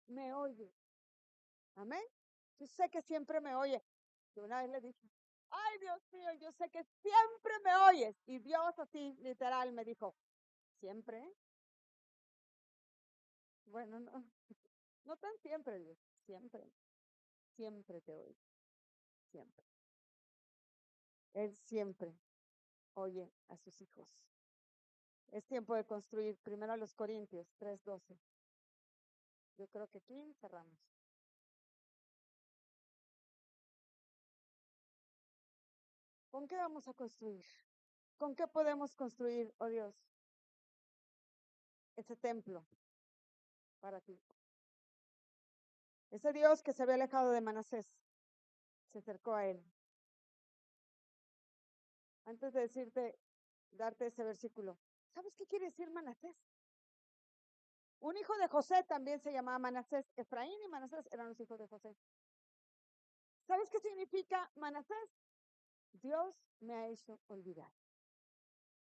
me oye. Amén. Yo sé que siempre me oye. Yo una vez le dije, ay Dios mío, yo sé que siempre me oyes. Y Dios así, literal, me dijo, ¿siempre? Bueno, no, no tan siempre, Dios, siempre, siempre te oye, siempre. Él siempre oye a sus hijos. Es tiempo de construir. Primero a los Corintios 3:12. Yo creo que aquí cerramos. ¿Con qué vamos a construir? ¿Con qué podemos construir, oh Dios, ese templo para ti? Ese Dios que se había alejado de Manasés se acercó a él. Antes de darte ese versículo, ¿sabes qué quiere decir Manasés? Un hijo de José también se llamaba Manasés. Efraín y Manasés eran los hijos de José. ¿Sabes qué significa Manasés? Dios me ha hecho olvidar.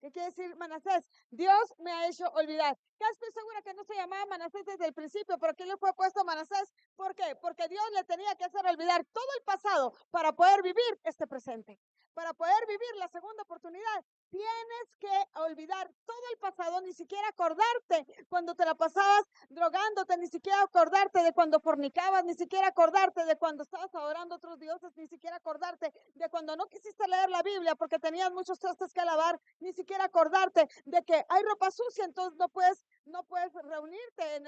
¿Qué quiere decir Manasés? Dios me ha hecho olvidar. Ya estoy segura que no se llamaba Manasés desde el principio, pero ¿qué le fue puesto Manasés? ¿Por qué? Porque Dios le tenía que hacer olvidar todo el pasado para poder vivir este presente, para poder vivir la segunda oportunidad. Tienes que olvidar todo el pasado, ni siquiera acordarte cuando te la pasabas drogándote, ni siquiera acordarte de cuando fornicabas, ni siquiera acordarte de cuando estabas adorando a otros dioses, ni siquiera acordarte de cuando no quisiste leer la Biblia porque tenías muchos trastes que lavar, ni siquiera acordarte de que hay ropa sucia, entonces no puedes reunirte en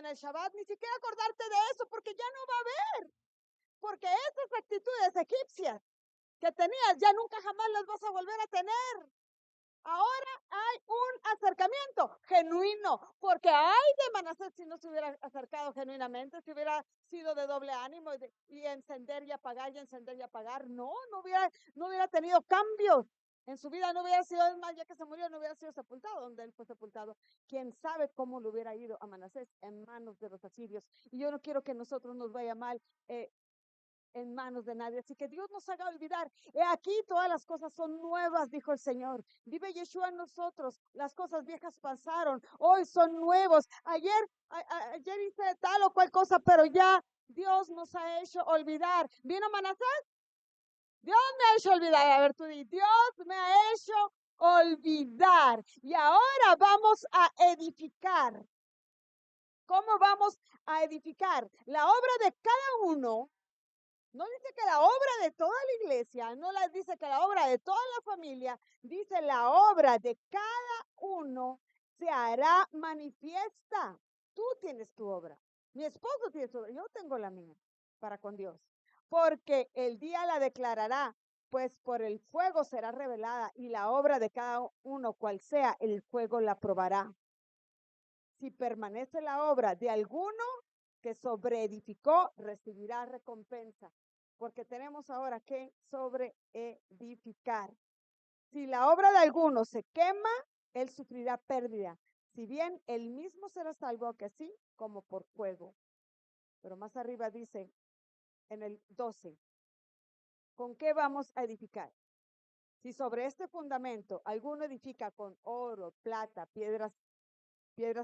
el Shabbat, ni siquiera acordarte de eso porque ya no va a haber, porque esas actitudes egipcias que tenías ya nunca jamás las vas a volver a tener. Ahora hay un acercamiento genuino, porque hay de Manasés si no se hubiera acercado genuinamente, si hubiera sido de doble ánimo y encender y apagar y encender y apagar. No hubiera tenido cambios en su vida, no hubiera sido, es más, ya que se murió, no hubiera sido sepultado donde él fue sepultado. Quién sabe cómo le hubiera ido a Manasés en manos de los asirios. Y yo no quiero que nosotros nos vaya mal en manos de nadie. Así que Dios nos haga olvidar. He aquí todas las cosas son nuevas, dijo el Señor. Vive Yeshua en nosotros. Las cosas viejas pasaron. Hoy son nuevos. Ayer hice tal o cual cosa, pero ya Dios nos ha hecho olvidar. ¿Vino Manasés? Dios me ha hecho olvidar. A ver, tú di, Dios me ha hecho olvidar. Y ahora vamos a edificar. ¿Cómo vamos a edificar? La obra de cada uno. No dice que la obra de toda la iglesia, no dice que la obra de toda la familia, dice la obra de cada uno se hará manifiesta. Tú tienes tu obra, mi esposo tiene su obra, yo tengo la mía para con Dios. Porque el día la declarará, pues por el fuego será revelada y la obra de cada uno, cual sea, el fuego la probará. Si permanece la obra de alguno que sobreedificó, recibirá recompensa, porque tenemos ahora que sobreedificar. Si la obra de alguno se quema, él sufrirá pérdida, si bien él mismo será salvo, que así como por fuego. Pero más arriba dice, en el 12, ¿con qué vamos a edificar? Si sobre este fundamento alguno edifica con oro, plata, piedras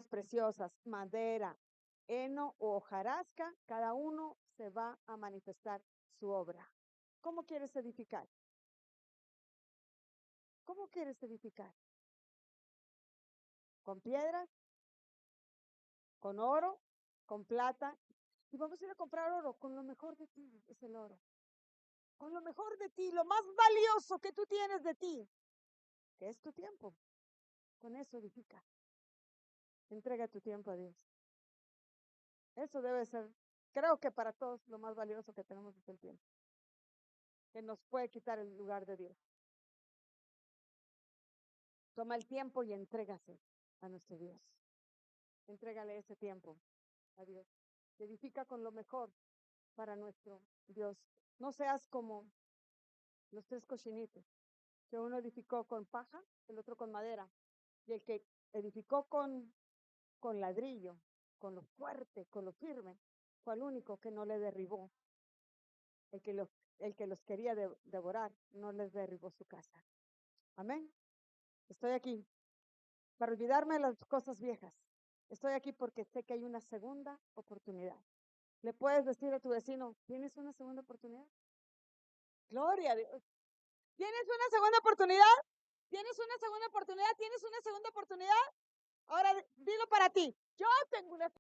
preciosas, madera, heno o hojarasca, cada uno se va a manifestar su obra. ¿Cómo quieres edificar? ¿Cómo quieres edificar? ¿Con piedras? ¿Con oro? ¿Con plata? Y vamos a ir a comprar oro. Con lo mejor de ti es el oro. Con lo mejor de ti, lo más valioso que tú tienes de ti, que es tu tiempo. Con eso edifica. Entrega tu tiempo a Dios. Eso debe ser, creo que para todos lo más valioso que tenemos es el tiempo, que nos puede quitar el lugar de Dios. Toma el tiempo y entrégase a nuestro Dios. Entrégale ese tiempo a Dios. Edifica con lo mejor para nuestro Dios. No seas como los tres cochinitos, que uno edificó con paja, el otro con madera, y el que edificó con ladrillo, con lo fuerte, con lo firme, fue el único que no le derribó. El que los quería devorar, no les derribó su casa. Amén. Estoy aquí para olvidarme de las cosas viejas. Estoy aquí porque sé que hay una segunda oportunidad. ¿Le puedes decir a tu vecino, ¿tienes una segunda oportunidad? Gloria a Dios. ¿Tienes una segunda oportunidad? ¿Tienes una segunda oportunidad? ¿Tienes una segunda oportunidad? Ahora dilo para ti. Yo tengo una